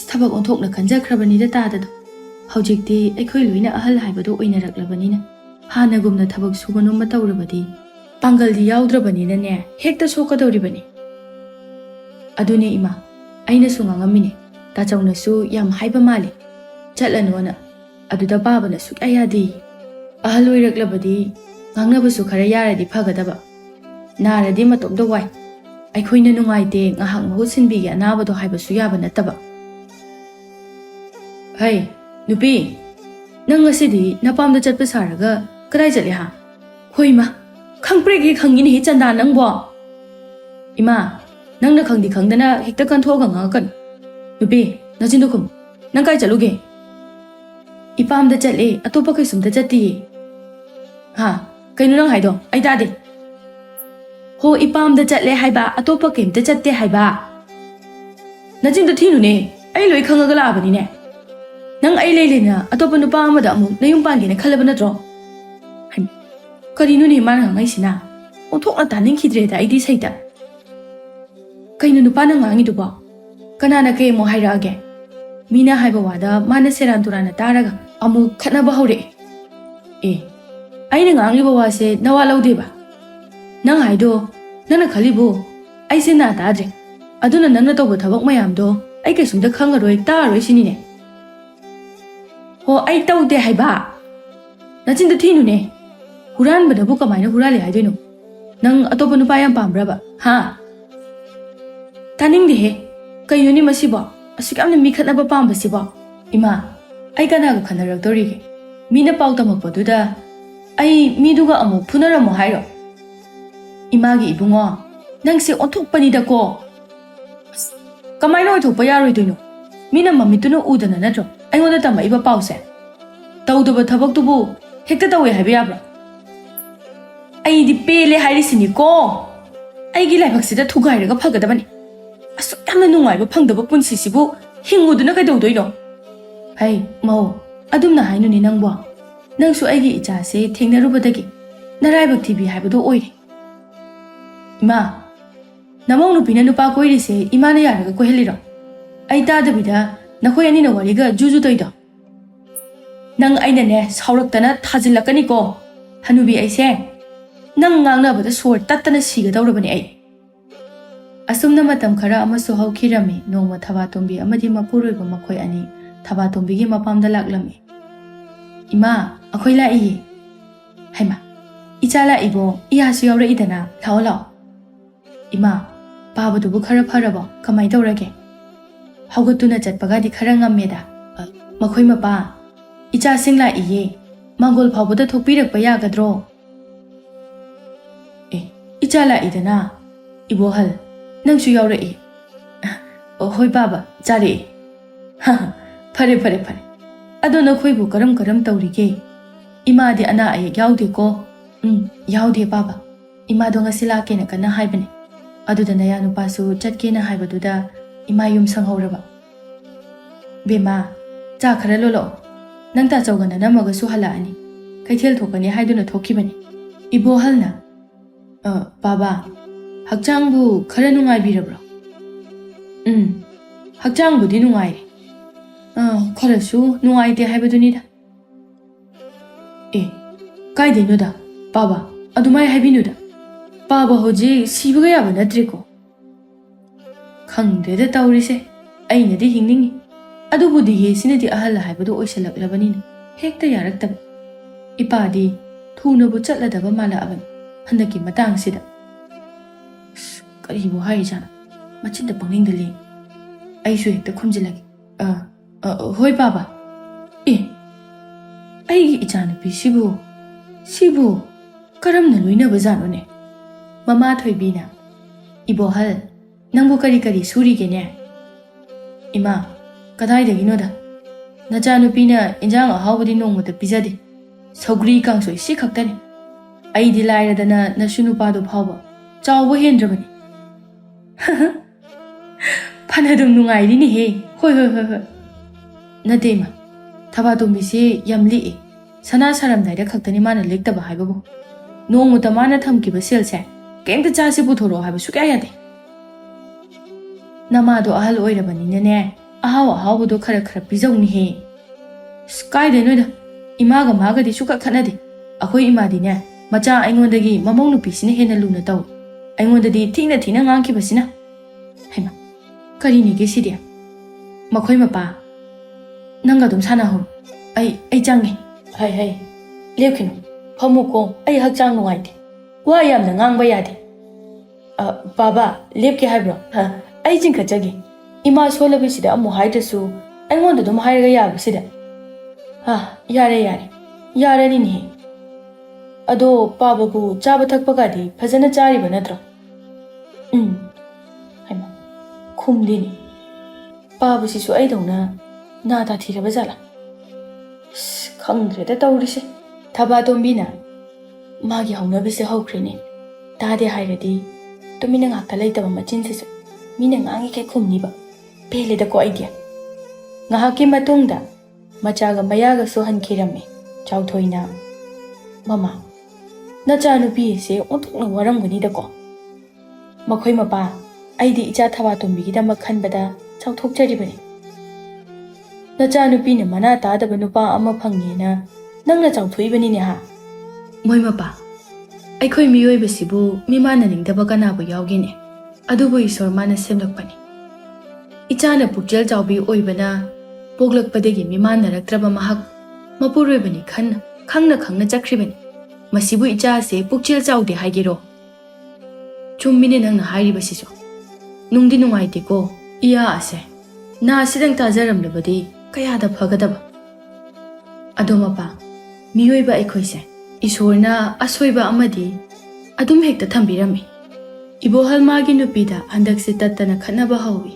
ꯊꯕꯛ ꯑꯣꯟꯊꯣꯛꯅ ꯈꯟꯖꯈ꯭ꯔꯕꯅꯤꯗ ꯇꯥꯗꯗꯣ ꯍꯧꯖꯤꯛꯇꯤ ꯑꯩꯈꯣꯏ ꯂꯣꯏꯅ ꯑꯍꯜ ꯍꯥꯏꯕꯗꯣ ꯑꯣꯏꯅꯔꯛꯂꯕꯅꯤꯅ ꯍꯥꯟꯅꯒꯨꯝꯅ ꯊꯕꯛ ꯁꯨꯕ ꯅꯣꯝꯕ ꯇꯧꯔꯕꯗꯤ ꯄꯥꯡꯒꯜꯗꯤ ꯌꯥꯎꯗ꯭ꯔꯕꯅꯤꯅꯅꯦ ꯍꯦꯛꯇ ꯁꯣꯛꯀꯗꯧꯔꯤꯕꯅꯤ ꯑꯗꯨꯅꯦ ꯏꯃꯥ ꯑꯩꯅꯁꯨ ꯉꯥꯡꯉꯝꯃꯤꯅꯦ ꯇꯥꯆꯧꯅꯁꯨ ꯌꯥꯝ ꯍꯥꯏꯕ ꯃꯥꯜꯂꯤ ꯆꯠꯂꯅꯣꯅ ꯑꯗꯨꯗ ꯄꯥꯕꯅ ꯁꯨꯛꯌꯥ ꯌꯥꯗꯦ ꯑꯍꯜ ꯑꯣꯏꯔꯛꯂꯕꯗꯤ ꯉꯥꯡꯅꯕꯁꯨ ꯈꯔ ꯌꯥꯔꯗꯤ ꯐꯒꯗꯕ ꯅꯥꯔꯗꯤ ꯃꯇꯣꯝꯇ ꯋꯥꯏ ꯑꯩꯈꯣꯏꯅ ꯅꯨꯡꯉꯥꯏꯇꯦ ꯉꯥꯏꯍꯥꯛ ꯃꯍꯨꯠ ꯁꯤꯟꯕꯤꯒꯦ ꯑꯅꯥꯕꯗꯣ ꯍꯥꯏꯕꯁꯨ ꯌꯥꯕ ꯅꯠꯇꯕ ꯍꯩ ꯅꯨꯄꯤ ꯅꯪ ꯉꯁꯤꯗꯤ ꯅꯄꯥꯝꯗ ꯆꯠꯄ ꯁꯥꯔꯒ ꯀꯗꯥꯏ ꯆꯠꯂꯦ ꯍꯥ ꯍꯣꯏ ꯏꯃꯥ ꯈꯪꯄ꯭ꯔꯦꯛ ꯍꯦꯛ ꯈꯪꯉꯤꯅꯦꯍꯦ ꯆꯟꯗꯥ ꯅꯪꯕꯣ ꯏꯃꯥ ꯅꯪꯅ ꯈꯪꯗꯤ ꯈꯪꯗꯅ ꯍꯦꯛꯇ ꯀꯟꯊꯣꯛꯑꯒ ꯉꯥꯡꯉꯛꯀꯅꯨ ꯅꯨꯄꯤ ꯅꯆꯤꯟꯗꯣ ꯈꯨꯝ ꯅꯪ ꯀꯥꯏ ꯆꯠꯂꯨꯒꯦ 이ꯄꯥꯝꯗ ꯆꯠꯂꯦ ꯑꯇꯣꯞꯄ ꯀꯩꯁꯨꯝꯇ ꯆꯠꯇꯤꯌꯦ ꯍꯥ ꯀꯩꯅꯣ ꯅꯪ ꯍꯥꯏꯗꯣ ꯑꯩ ꯇꯥꯗꯦ ꯍꯣ 이ꯄꯥꯝꯗ ꯆꯠꯂꯦ ꯍꯥꯏꯕ ꯑꯇꯣꯞꯄ ꯀꯩꯝꯇ ꯆꯠꯇꯦ ꯍꯥꯏꯕ ꯅꯆꯤꯟꯗꯣ ꯊꯤꯅꯨꯅꯦ ꯑꯩ ꯂꯣꯏ ꯈꯪꯉꯒ ꯂꯥꯛꯑꯕꯅꯤꯅꯦ ꯅꯪ ꯑꯩ ꯂꯩꯅ ꯑꯇꯣꯞꯄ ꯅꯨꯄꯥ ꯑꯃꯗ ꯑꯃꯨꯛ ꯅꯌꯨꯝ ꯄꯥꯟꯒꯦꯅ ꯈꯜꯂꯕ ꯅꯠꯇ꯭ꯔꯣ ꯀꯔꯤꯅꯣꯅꯦ ꯃꯥꯅ ꯉꯥꯡꯉꯩꯁꯤꯅ ꯑꯣꯟꯊꯣꯛꯅ ꯇꯥꯅꯤꯡꯈꯤꯗ꯭ꯔꯦꯗ ꯑꯩꯗꯤ ꯁꯩꯇ ꯀꯩꯅꯣ ꯅꯨꯄꯥꯅ ꯉꯥꯡꯉꯤꯗꯨꯕꯣ ꯀꯅꯥꯅ ꯀꯩ ꯑꯃꯨꯛ ꯍꯥꯏꯔꯛꯑꯒꯦ ꯃꯤꯅ ꯍꯥꯏꯕ ꯋꯥꯗ ꯃꯥꯅ ꯁꯦꯔꯥꯟ ꯇꯨꯔꯥꯟꯅ ꯇꯥꯔꯒ ꯑꯃꯨꯛ ꯈꯠꯅꯕ ꯍꯧꯔꯛꯑꯦ ꯑꯩꯅ ꯉꯥꯡꯂꯤꯕ ꯋꯥꯁꯦ ꯅꯋꯥ ꯂꯧꯗꯦꯕ ꯅꯪ ꯍꯥꯏꯗꯣ ꯅꯪꯅ ꯈꯜꯂꯤꯕꯨ ꯑꯩꯁꯦ ꯅꯥ ꯇꯥꯗ꯭ꯔꯦ ꯑꯗꯨꯅ ꯅꯪꯅ ꯇꯧꯕ ꯊꯕꯛ ꯃꯌꯥꯝꯗꯣ ꯑꯩ ꯀꯩꯁꯨꯝꯇ ꯈꯪꯉꯔꯣꯏ ꯇꯥꯔꯔꯣꯏ ꯁꯤꯅꯤꯅꯦ ꯍꯣ ꯑꯩ ꯇꯧꯗꯦ ꯍꯥꯏꯕ ꯅꯆꯤꯟꯗꯣ ꯊꯤꯅꯨꯅꯦ 후란ꯕꯗꯕꯨ 그마이나 후랄리 하이되노 ꯅꯪ ꯑꯇꯣꯞꯄ ꯅꯨꯄꯥ ꯌꯥꯝ ꯄꯥꯝꯕ꯭ꯔꯕ ꯍꯥ ꯇꯥꯅꯤꯡꯗꯦꯍꯦ ꯀꯩꯅꯣꯅꯤ ꯃꯁꯤꯕꯣ ꯑꯁꯨꯛ ꯌꯥꯝꯅ ꯃꯤ ꯈꯠꯅꯕ ꯄꯥꯝꯕꯁꯤꯕꯣ ꯏꯃꯥ ꯑꯩ ꯀꯅꯥꯒ ꯈꯟꯅꯔꯛꯇꯧꯔꯤꯒꯦ ꯃꯤꯅ ꯄꯥꯎ ꯇꯝꯃꯛꯄꯗꯨꯗ ꯑꯩ ꯃꯤꯗꯨꯒ ꯑꯃꯨꯛ ꯐꯨꯅꯔꯝꯃꯣ ꯍꯥꯏꯔꯣ 이마ꯒꯤ 이붕어 ꯅꯪꯁꯦ ꯑꯣꯟꯊꯣꯛꯄꯅꯤꯗꯀꯣ ꯀꯃꯥꯏꯅ ꯑꯣꯏꯊꯣꯛꯄ ꯌꯥꯔꯣꯏꯗꯣꯏꯅꯣ ꯃꯤꯅ ꯃꯃꯤꯠꯇꯨꯅ ꯎꯗꯅ ꯅꯠꯇ꯭ꯔꯣ ꯑꯩꯉꯣꯟꯗ ꯇꯝꯃꯛꯏꯕ ꯄꯥꯎꯁꯦ ꯇꯧꯗꯕ ꯊꯕꯛꯇꯨꯕꯨ ꯍꯦꯛꯇ ꯇꯧꯋꯦ ꯍꯥꯏꯕ ꯌꯥꯕ꯭ꯔꯥ? ꯑꯩꯗꯤ ꯄꯦꯜꯂꯦ ꯍꯥꯏꯔꯤꯁꯤꯅꯤꯀꯣ. ꯑꯩꯒꯤ ꯂꯥꯏꯕꯛꯁꯤꯗ ꯊꯨꯒꯥꯏꯔꯒ ꯐꯒꯗꯕꯅꯤ. ꯑꯁꯨꯛ ꯌꯥꯝꯅ ꯅꯨꯡꯉꯥꯏꯕ ꯐꯪꯗꯕ ꯄꯨꯟꯁꯤꯁꯤꯕꯨ ꯍꯤꯡꯉꯨꯗꯨꯅ ꯀꯩꯗꯧꯗꯣꯏꯅꯣ? ꯍꯩ ꯃꯧ, ꯑꯗꯨꯝꯅ ꯍꯥꯏꯅꯨꯅꯦ ꯅꯪꯕꯣ. ꯅꯪꯁꯨ ꯑꯩꯒꯤ ꯏꯆꯥꯁꯦ ꯊꯦꯡꯅꯔꯨꯕꯗꯒꯤ ꯅꯔꯥꯏꯕꯛ ꯊꯤꯕꯤ ꯍꯥꯏꯕꯗꯣ ꯑꯣꯏꯔꯦ. ꯏꯃꯥ, ꯅꯃꯧ ꯅꯨꯄꯤꯅ ꯅꯨꯄꯥ ꯀꯣꯏꯔꯤꯁꯦ ꯏꯃꯥꯅ ꯌꯥꯔꯒ ꯀꯣꯏꯍꯜꯂꯤꯔꯣ? ꯑꯩ ꯇꯥꯗꯕꯤꯗ ꯅꯈꯣꯏ ꯑꯅꯤꯅ ꯋꯥꯔꯤꯒ ꯖꯨꯖꯨ ꯇꯧꯏꯗꯣ? ꯅꯪ ꯑꯩꯅꯅꯦ ꯁꯥꯎꯔꯛꯇꯅ ꯊꯥꯖꯤꯜꯂꯛꯀꯅꯤꯀோ. ꯍꯅꯨꯕꯤ ꯑꯩꯁꯦ ꯅꯪ ꯉꯥꯡꯅꯕꯗ ꯁꯣꯔ ꯇꯠꯇꯅ ꯁꯤꯒꯗꯧꯔꯕꯅꯤ ꯑꯩ. ꯑꯁꯨꯝꯅ ꯃꯇꯝ ꯈꯔ ꯑꯃꯁꯨ ꯍꯧꯈꯤꯔꯝꯃꯤ. ꯅꯣꯡꯃ ꯊꯕꯥꯇꯣꯝꯕꯤ ꯑꯃꯗꯤ ꯃꯄꯨꯔꯣꯏꯕ ꯃꯈꯣꯏ ꯑꯅꯤ ꯊꯕꯥꯇꯣꯝꯕꯤꯒꯤ ꯃꯄꯥꯝꯗ ꯂꯥꯛꯂꯝꯃꯤ. ꯏꯃꯥ, ꯑꯩꯈꯣꯏ ꯂꯥꯛꯏꯌꯦ. ꯍꯩꯃꯥ, ꯏꯆꯥ ꯂꯥꯛꯏꯕꯣ? ꯏꯌꯥꯁꯨ ꯌꯥꯎꯔꯛꯏꯗꯅ. ꯂꯥꯛꯑꯣ ꯂꯥꯛꯑꯣ. ꯏꯃꯥ, ꯄꯥꯕꯗꯨꯕꯨ ꯈꯔ ꯐꯔꯕꯣ? ꯀꯃꯥꯏ ꯇꯧꯔꯒꯦ? ꯍꯧꯒꯠꯇꯨꯅ ꯆꯠꯄꯒꯗꯤ ꯈꯔ ꯉꯝꯃꯦꯗ. ꯃꯈꯣꯏ ꯃꯄꯥ, ꯏꯆꯥꯁꯤꯡ ꯂꯥꯛꯏꯌꯦ. ꯃꯥꯡꯒꯣꯜ ꯐꯥꯎꯕꯗ ꯊꯣꯛꯄꯤꯔꯛꯄ ꯌꯥꯒꯗ꯭ꯔꯣ? ꯏꯆꯥ ꯂꯥꯛꯏꯗꯅ. 이보ꯍꯜ, ꯅꯪꯁꯨ ꯌꯥꯎꯔꯛꯏ. ꯍꯣꯏ ꯕꯥꯕꯥ, ꯆꯥꯔꯛꯏ. ꯐꯔꯦ ꯐꯔꯦ ꯐꯔꯦ. ꯑꯗꯣ ꯅꯈꯣꯏꯕꯨ ꯀꯔꯝ ꯇꯧꯔꯤꯒꯦ? ꯏꯃꯥꯗꯤ ꯑꯅꯥ ꯑꯌꯦꯛ ꯌꯥꯎꯗꯦꯀꯣ? ꯌꯥꯎꯗꯦ ꯕꯥꯕꯥ. ꯏꯃꯥꯗꯣ ꯉꯁꯤ ꯂꯥꯛꯀꯦꯅ ꯀꯟꯅ ꯍꯥꯏꯕꯅꯦ. ꯑꯗꯨꯗ ꯅꯌꯥ ꯅꯨꯄꯥꯁꯨ ꯆꯠꯀꯦꯅ ꯍꯥꯏꯕꯗꯨꯗ ꯏꯃꯥ ꯌꯨꯝ ꯁꯪꯍꯧꯔꯕ. ꯕꯦꯃꯥ, ꯆꯥ ꯈꯔ ꯂꯣꯜꯂꯛꯑꯣ. ꯅꯪ ꯇꯥꯆꯧꯒ ꯅꯅꯝꯃꯒꯁꯨ ꯍꯜꯂꯛꯑꯅꯤ. ꯀꯩꯊꯦꯜ ꯊꯣꯛꯀꯅꯤ ꯍꯥꯏꯗꯨꯅ ꯊꯣꯛꯈꯤꯕꯅꯤ. 이보ꯍꯜꯅ, ꯕꯥꯕꯥ, ꯍꯛꯆꯥꯡꯕꯨ ꯈꯔ ꯅꯨꯡꯉꯥꯏꯕꯤꯔꯕ꯭ꯔꯣ? ꯍꯛꯆꯥꯡꯕꯨꯗꯤ ꯅꯨꯡꯉꯥꯏꯔꯦ. ꯈꯔꯁꯨ ꯅꯨꯡꯉꯥꯏꯇꯦ ꯍꯥꯏꯕꯗꯨꯅꯤꯗ. ꯀꯥꯏꯗꯩꯅꯣꯗ ꯕꯥꯕꯥ, ꯑꯗꯨꯃꯥꯏ ꯍꯥꯏꯕꯤꯅꯨꯗ. ꯄꯥꯕ ꯍꯧꯖꯤꯛ ꯁꯤꯕꯒ ꯌꯥꯕ ꯅꯠꯇ꯭ꯔꯦꯀꯣ. ꯈꯪꯗ꯭ꯔꯦꯗ ꯇꯧꯔꯤꯁꯦ. ꯑꯩꯅꯗꯤ ꯍꯤꯡꯅꯤꯡꯉꯤ. ꯑꯗꯨꯕꯨ ꯗꯤꯍꯦꯁꯤꯅꯗꯤ ꯑꯍꯜ ꯍꯥꯏꯕꯗꯣ ꯑꯣꯏꯁꯜꯂꯛꯂꯕꯅꯤꯅ ꯍꯦꯛꯇ ꯌꯥꯔꯛꯇꯕ. ꯏꯄꯥꯗꯤ ꯊꯨꯅꯕꯨ ꯆꯠꯂꯗꯕ ꯃꯥꯜꯂꯛꯑꯕꯅꯤ ꯍꯟꯗꯛꯀꯤ ꯃꯇꯥꯡꯁꯤꯗ. ꯀꯔꯤꯕꯨ ꯍꯥꯏꯔꯤꯖꯥꯠꯅꯣ? ꯃꯆꯤꯟꯗ ꯄꯪꯂꯦꯡꯗ ꯂꯦꯡꯉꯤ. ꯑꯩꯁꯨ ꯍꯦꯛꯇ ꯈꯨꯝꯖꯤꯜꯂꯒꯦ. ꯍꯣꯏ ꯕꯥꯕꯥ. ꯑꯩꯒꯤ ꯏꯆꯥꯅꯨꯄꯤꯁꯤꯕꯨ ꯀꯔꯝꯅ ꯂꯣꯏꯅꯕꯖꯥꯠꯅꯣꯅꯦ? ꯃꯃꯥ ꯊꯣꯏꯕꯤꯅ, 이보ꯍꯜ, ꯅꯪꯕꯨ ꯀꯔꯤ ꯁꯨꯔꯤꯒꯦꯅꯦ? ꯏꯃꯥ, ꯀꯗꯥꯏꯗꯒꯤꯅꯣꯗ. ꯅꯆꯥꯅꯨꯄꯤꯅ ꯏꯟꯖꯥꯡ ꯑꯍꯥꯎꯕꯗꯤ ꯅꯣꯡꯃꯇ ꯄꯤꯖꯗꯦ. ꯁꯧꯒ꯭ꯔꯤ ꯀꯥꯡꯁꯣꯏ ꯁꯤ ꯈꯛꯇꯅꯤ. ꯑꯩꯗꯤ ꯂꯥꯏꯔꯗꯅ ꯅꯁꯨ ꯅꯨꯄꯥꯗꯣ ꯐꯥꯎꯕ ꯆꯥꯎꯕ ꯍꯦꯟꯗ꯭ꯔꯕꯅꯤ. ꯐꯅꯗꯨꯝ ꯅꯨꯡꯉꯥꯏꯔꯤꯅꯦꯍꯦ. ꯍꯣꯏ. ꯅꯠꯇꯦ ꯏꯃꯥ, ꯊꯕꯥꯇꯣꯝꯕꯤꯁꯤ ꯌꯥꯝ ꯂꯤꯛꯏ. ꯁꯅꯥ ꯁꯥꯔꯝꯗꯥꯏꯗ ꯈꯛꯇꯅꯤ ꯃꯥꯅ ꯂꯤꯛꯇꯕ ꯍꯥꯏꯕꯕꯨ. ꯅꯣꯡꯃꯇ ꯃꯥꯅ ꯊꯝꯈꯤꯕ ꯁꯦꯜꯁꯦ ꯀꯩꯝꯇ ꯆꯥꯁꯤ ꯄꯨꯊꯣꯔꯛꯑꯣ ꯍꯥꯏꯕ ꯁꯨꯛꯌꯥ ꯌꯥꯗꯦ. ꯅꯃꯥꯗꯣ ꯑꯍꯜ ꯑꯣꯏꯔꯕꯅꯤꯅꯅꯦ, ꯑꯍꯥꯎꯕꯗꯣ ꯈꯔ ꯄꯤꯖꯧꯅꯤꯍꯦ. ꯀꯥꯏꯗꯩꯅꯣꯗ. ꯏꯃꯥꯒ ꯃꯥꯒꯗꯤ ꯁꯨꯛꯈꯠ ꯈꯠꯅꯗꯦ. ꯑꯩꯈꯣꯏ ꯏꯃꯥꯗꯤꯅꯦ, ꯃꯆꯥ ꯑꯩꯉꯣꯟꯗꯒꯤ ꯃꯃꯧ ꯅꯨꯄꯤꯁꯤꯅ ꯍꯦꯟꯅ ꯂꯨꯅ ꯇꯧꯏ. ꯑꯩꯉꯣꯟꯗꯗꯤ ꯊꯤꯅ ꯉꯥꯡꯈꯤꯕꯁꯤꯅ. ꯍꯩꯃꯥ, ꯀꯔꯤꯅꯤꯒꯦ ꯁꯤꯗꯤ? ꯃꯈꯣꯏ ꯃꯄꯥ, ꯅꯪꯒ ꯑꯗꯨꯝ ꯁꯥꯟꯅꯍꯧꯔꯣ. ꯑꯩ ꯆꯪꯉꯦ. ꯍꯩ, ꯂꯦꯞꯈꯤꯅꯨ. ꯐꯝꯃꯨꯀꯣ. ꯑꯩ ꯍꯛꯆꯥꯡ ꯅꯨꯡꯉꯥꯏꯇꯦ. ꯋꯥ ꯌꯥꯝꯅ ꯉꯥꯡꯕ ꯌꯥꯗꯦ. ꯕꯥꯕꯥ, ꯂꯦꯞꯀꯦ ꯍꯥꯏꯕ꯭ꯔꯣ? ꯑꯩ ꯆꯤꯡꯈꯠꯆꯒꯦ. ꯏꯃꯥ ꯁꯣꯜꯂꯕꯁꯤꯗ ꯑꯃꯨꯛ ꯍꯥꯏꯗ꯭ꯔꯁꯨ ꯑꯩꯉꯣꯟꯗ ꯑꯗꯨꯝ ꯍꯥꯏꯔꯒ ꯌꯥꯕꯁꯤꯗ. ꯌꯥꯔꯦ. ꯌꯥꯔꯅꯤꯅꯦꯍꯦ. ꯑꯗꯣ ꯄꯥꯕꯕꯨ ꯆꯥꯕ ꯊꯛꯄꯒꯗꯤ ꯐꯖꯅ ꯆꯥꯔꯤꯕ ꯅꯠꯇ꯭ꯔꯣ? ꯍꯩꯃꯥ, ꯈꯨꯝꯗꯦꯅꯦ. ꯄꯥꯕꯁꯤꯁꯨ ꯑꯩꯗꯧꯅ ꯅꯥ ꯇꯥꯊꯤꯔꯕ ꯖꯥꯠꯂꯥ? ꯈꯪꯗ꯭ꯔꯦꯗ ꯇꯧꯔꯤꯁꯦ. ꯊꯕꯥꯇꯣꯝꯕꯤꯅ, ꯃꯥꯒꯤ ꯍꯧꯅꯕꯤꯁꯦ ꯍꯧꯈ꯭ꯔꯦꯅꯦ. ꯇꯥꯗꯦ ꯍꯥꯏꯔꯗꯤ ꯇꯨꯃꯤꯟꯅ ꯉꯥꯛꯇ ꯂꯩꯇꯕ ꯃꯆꯤꯟꯁꯤꯁꯨ ꯃꯤꯅ ꯉꯥꯡꯉꯤꯈꯩ ꯈꯨꯝꯅꯤꯕ. ꯄꯦꯜꯂꯦꯗꯀꯣ ꯑꯩꯗꯤ. ꯉꯥꯏꯍꯥꯛꯀꯤ ꯃꯇꯨꯡꯗ ꯃꯆꯥꯒ ꯃꯌꯥꯒꯁꯨ ꯍꯟꯈꯤꯔꯝꯃꯤ. ꯆꯥꯎꯊꯣꯏꯅ, ꯃꯃꯥ, ꯅꯆꯥꯅꯨꯄꯤ ꯑꯁꯤ ꯑꯣꯟꯊꯣꯛꯅ ꯋꯥꯔꯝꯒꯅꯤꯗꯀꯣ. ꯃꯈꯣꯏ ꯃꯄꯥ, ꯑꯩꯗꯤ ꯏꯆꯥ ꯊꯕꯥꯇꯣꯝꯕꯤꯒꯤꯗꯃꯛ ꯈꯟꯕꯗ ꯆꯥꯎꯊꯣꯛꯆꯔꯤꯕꯅꯤ. ꯅꯆꯥꯅꯨꯄꯤꯅ ꯃꯅꯥ ꯇꯥꯗꯕ ꯅꯨꯄꯥ ꯑꯃ ꯐꯪꯉꯦꯅ ꯅꯪꯅ ꯆꯥꯎꯊꯣꯛꯏꯕꯅꯤꯅꯦ ꯍꯥ? ꯃꯣꯏ ꯃꯄꯥ, ꯑꯩꯈꯣꯏ ꯃꯤꯑꯣꯏꯕꯁꯤꯕꯨ ꯃꯤꯃꯥꯟꯅꯅꯤꯡꯗꯕ ꯀꯅꯥꯕꯨ ꯌꯥꯎꯒꯦꯅꯦ? ꯑꯗꯨꯕꯨ ꯏꯁꯣꯔ ꯃꯥꯅ ꯁꯦꯝꯂꯛꯄꯅꯤ. ꯏꯆꯥꯅ ꯄꯨꯛꯆꯦꯜ ꯆꯥꯎꯕꯤ ꯑꯣꯏꯕꯅ ꯄꯣꯛꯂꯛꯄꯗꯒꯤ ꯃꯤꯃꯥꯟꯅꯔꯛꯇ꯭ꯔꯕ ꯃꯍꯥꯛ ꯃꯄꯨꯔꯣꯏꯕꯅꯤ ꯈꯪꯅ ꯆꯠꯈ꯭ꯔꯤꯕꯅꯤ. ꯃꯁꯤꯕꯨ ꯏꯆꯥꯁꯦ ꯄꯨꯛꯆꯦꯜ ꯆꯥꯎꯗꯦ ꯍꯥꯏꯒꯦꯔꯣ? ꯆꯨꯝꯃꯤꯅꯦ ꯅꯪꯅ ꯍꯥꯏꯔꯤꯕꯁꯤꯁꯨ. ꯅꯨꯡꯗꯤ ꯅꯨꯡꯉꯥꯏꯇꯦꯀꯣ. ꯏꯌꯥ ꯑꯁꯦ ꯅꯥꯁꯤꯗꯪ ꯇꯥꯖꯔꯝꯂꯕꯗꯤ ꯀꯌꯥꯗ ꯐꯒꯗꯕ. ꯑꯗꯣ ꯃꯄꯥ, ꯃꯤꯑꯣꯏꯕ ꯑꯩꯈꯣꯏꯁꯦ ꯏꯁꯣꯔꯅ ꯑꯁꯣꯏꯕ ꯑꯃꯗꯤ ꯑꯗꯨꯝ ꯍꯦꯛꯇ ꯊꯝꯕꯤꯔꯝꯃꯤ. 이보ꯍꯜ ꯃꯥꯒꯤ ꯅꯨꯄꯤꯗ ꯍꯟꯗꯛꯁꯤ ꯇꯠꯇꯅ ꯈꯠꯅꯕ ꯍꯧꯏ.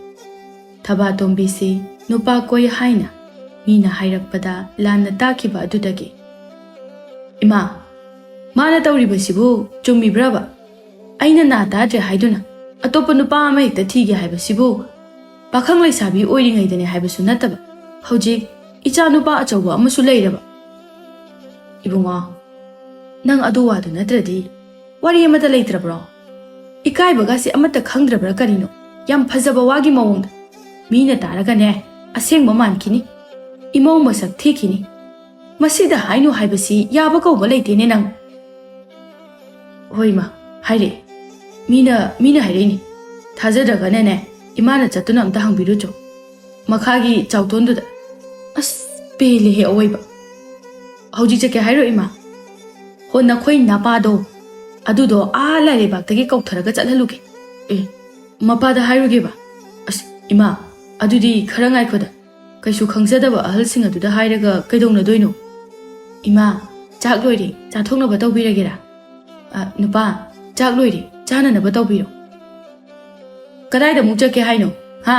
ꯊꯕꯥꯇꯣꯝꯕꯤꯁꯤ ꯅꯨꯄꯥ ꯀꯣꯏ ꯍꯥꯏꯅ ꯃꯤꯅ ꯍꯥꯏꯔꯛꯄꯗ ꯂꯥꯟꯅ ꯇꯥꯈꯤꯕ ꯑꯗꯨꯗꯒꯤ ꯏꯃꯥ ꯃꯥꯅ ꯇꯧꯔꯤꯕꯁꯤꯕꯨ ꯆꯨꯝꯃꯤꯕ꯭ꯔꯕ ꯑꯩꯅ ꯅꯥ ꯇꯥꯗ꯭ꯔꯦ ꯍꯥꯏꯗꯨꯅ ꯑꯇꯣꯞꯄ ꯅꯨꯄꯥ ꯑꯃ ꯍꯦꯛꯇ ꯊꯤꯒꯦ ꯍꯥꯏꯕꯁꯤꯕꯨ ꯄꯥꯈꯪ ꯂꯩꯁꯥꯕꯤ ꯑꯣꯏꯔꯤꯉꯩꯗꯅꯦ ꯍꯥꯏꯕꯁꯨ ꯅꯠꯇꯕ ꯍꯧꯖꯤꯛ ꯏꯆꯥ ꯅꯨꯄꯥ ꯑꯆꯧꯕ ꯑꯃꯁꯨ ꯂꯩꯔꯕ ꯏꯕꯨꯡꯉꯣ ꯅꯪ ꯑꯗꯨ ꯋꯥꯗꯨ ꯅꯠꯇ꯭ꯔꯗꯤ ꯋꯥꯔꯤ ꯑꯃꯠꯇ ꯂꯩꯇ꯭ꯔꯕ꯭ꯔꯣ ꯏꯀꯥꯏꯕꯒꯁꯤ ꯑꯃꯠꯇ ꯈꯪꯗ꯭ꯔꯕ꯭ꯔꯥ ꯀꯔꯤꯅꯣ ꯌꯥꯝ ꯐꯖꯕ ꯋꯥꯒꯤ ꯃꯑꯣꯡꯗ ꯃꯤꯅ ꯇꯥꯔꯒꯅꯦ ꯑꯁꯦꯡꯕ ꯃꯥꯟꯈꯤꯅꯤ ꯏꯃꯧ ꯃꯁꯛ ꯊꯤꯈꯤꯅꯤ ꯃꯁꯤꯗ ꯍꯥꯏꯅꯨ ꯍꯥꯏꯕꯁꯤ ꯌꯥꯕ ꯀꯧꯕ ꯂꯩꯇꯦꯅꯦ ꯅꯪ ꯍꯣꯏ ꯃꯥ ꯍꯥꯏꯔꯛꯑꯦ ꯃꯤꯅ ꯍꯥꯏꯔꯛꯏꯅꯤ ꯊꯥꯖꯗ꯭ꯔꯒꯅꯅꯦ ꯏꯃꯥꯅ ꯆꯠꯇꯨꯅ ꯑꯝꯇ ꯍꯪꯕꯤꯔꯨꯆꯣ ꯃꯈꯥꯒꯤ ꯆꯥꯎꯇꯣꯟꯗꯨꯗ ꯑꯁ ꯄꯦꯜꯂꯦꯍꯦ ꯑꯋꯣꯏꯕ ꯍꯧꯖꯤꯛ ꯆꯠꯀꯦ ꯍꯥꯏꯔꯣ ꯏꯃꯥ ꯍꯣ ꯅꯈꯣꯏ ꯅꯄꯥꯗꯣ ꯑꯗꯨꯗꯣ ꯂꯥꯏꯔꯩꯕꯥꯛꯇꯒꯤ ꯀꯧꯊꯔꯒ ꯆꯠꯍꯜꯂꯨꯒꯦ ꯃꯄꯥꯗ ꯍꯥꯏꯔꯨꯒꯦꯕ ꯑꯁ ꯏꯃꯥ ꯑꯗꯨꯗꯤ ꯈꯔ ꯉꯥꯏꯈꯣꯗ ꯀꯩꯁꯨ ꯈꯪꯖꯗꯕ ꯑꯍꯜꯁꯤꯡ ꯑꯗꯨꯗ ꯍꯥꯏꯔꯒ ꯀꯩꯗꯧꯅꯗꯣꯏꯅꯣ ꯏꯃꯥ ꯆꯥꯛ ꯂꯣꯏꯔꯦ ꯆꯥꯊꯣꯛꯅꯕ ꯇꯧꯕꯤꯔꯒꯦꯔꯥ ꯅꯨꯄꯥ ꯆꯥꯛ ꯂꯣꯏꯔꯦ ꯆꯥꯅꯅꯕ ꯇꯧꯕꯤꯔꯣ ꯀꯗꯥꯏꯗ ꯑꯃꯨꯛ ꯆꯠꯀꯦ ꯍꯥꯏꯅꯣ ꯍꯥ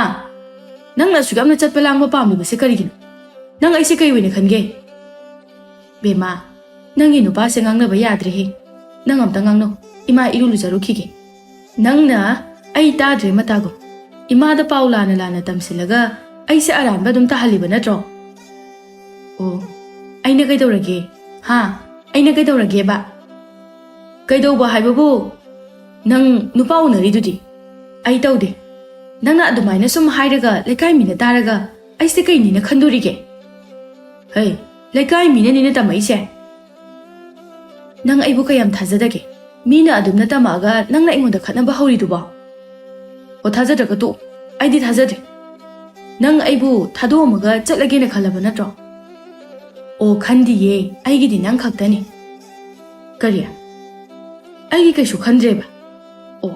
ꯅꯪꯅ ꯑꯁꯨꯛ ꯌꯥꯝꯅ ꯆꯠꯄ ꯂꯥꯡꯕ ꯄꯥꯝꯂꯤꯕꯁꯦ ꯀꯔꯤꯒꯤꯅꯣ ꯅꯪ ꯑꯩꯁꯦ ꯀꯩ ꯑꯣꯏꯅ ꯈꯟꯒꯦ ꯕꯦꯃꯥ ꯅꯪꯒꯤ ꯅꯨꯄꯥꯁꯦ ꯉꯥꯡꯅꯕ ꯌꯥꯗ꯭ꯔꯦꯍꯦ ꯅꯪ ꯑꯝꯇ ꯉꯥꯡꯅꯧ ꯏꯃꯥ ꯏꯔꯨ ꯂꯨꯖꯔꯨꯈꯤꯒꯦ ꯅꯪꯅ ꯑꯩ ꯇꯥꯗ꯭ꯔꯦ ꯃꯇꯥꯒꯨꯝ ꯏꯃꯥꯗ ꯄꯥꯎ ꯂꯥꯟꯅ ꯇꯝꯁꯤꯜꯂꯒ ꯑꯩꯁꯦ ꯑꯔꯥꯟꯕ ꯑꯗꯨꯝ ꯇꯥꯍꯜꯂꯤꯕ ꯅꯠꯇ꯭ꯔꯣ ꯑꯣ ꯑꯩꯅ ꯀꯩꯗꯧꯔꯒꯦ ꯍꯥ ꯑꯩꯅ ꯀꯩꯗꯧꯔꯒꯦꯕ ꯀꯩꯗꯧꯕ ꯍꯥꯏꯕꯕꯨ ꯅꯪ ꯅꯨꯄꯥ ꯎꯅꯔꯤꯗꯨꯗꯤ ꯑꯩ ꯇꯧꯗꯦ ꯅꯪꯅ ꯑꯗꯨꯃꯥꯏꯅ ꯁꯨꯝ ꯍꯥꯏꯔꯒ ꯂꯩꯀꯥꯏ ꯃꯤꯅ ꯇꯥꯔꯒ ꯑꯩꯁꯦ ꯀꯩꯅꯤꯅ ꯈꯟꯗꯣꯔꯤꯒꯦ ꯍꯩ ꯂꯩꯀꯥꯏ ꯃꯤꯅꯅꯤꯅ ꯇꯝꯃꯛꯏꯁꯦ ꯅꯪ ꯑꯩꯕꯨ ꯀꯌꯥꯝ ꯊꯥꯖꯗꯒꯦ ꯃꯤꯅ ꯑꯗꯨꯝꯅ ꯇꯝꯃꯛꯑꯒ ꯅꯪꯅ ꯑꯩꯉꯣꯟꯗ ꯈꯠꯅꯕ ꯍꯧꯔꯤꯗꯨꯕꯣ ꯑꯣ ꯊꯥꯖꯗ꯭ꯔꯒ ꯇꯣꯛ ꯑꯩꯗꯤ ꯊꯥꯖꯗ꯭ꯔꯦ ꯅꯪ ꯑꯩꯕꯨ ꯊꯥꯗꯣꯛꯑꯝꯃꯒ ꯆꯠꯂꯒꯦꯅ ꯈꯜꯂꯕ ꯅꯠꯇ꯭ꯔꯣ ꯑꯣ ꯈꯟꯗꯤꯌꯦ ꯑꯩꯒꯤꯗꯤ ꯅꯪ ꯈꯛꯇꯅꯤ ꯀꯔꯤ ꯑꯩꯒꯤ ꯀꯩꯁꯨ ꯈꯟꯗ꯭ꯔꯦꯕ ꯑꯣ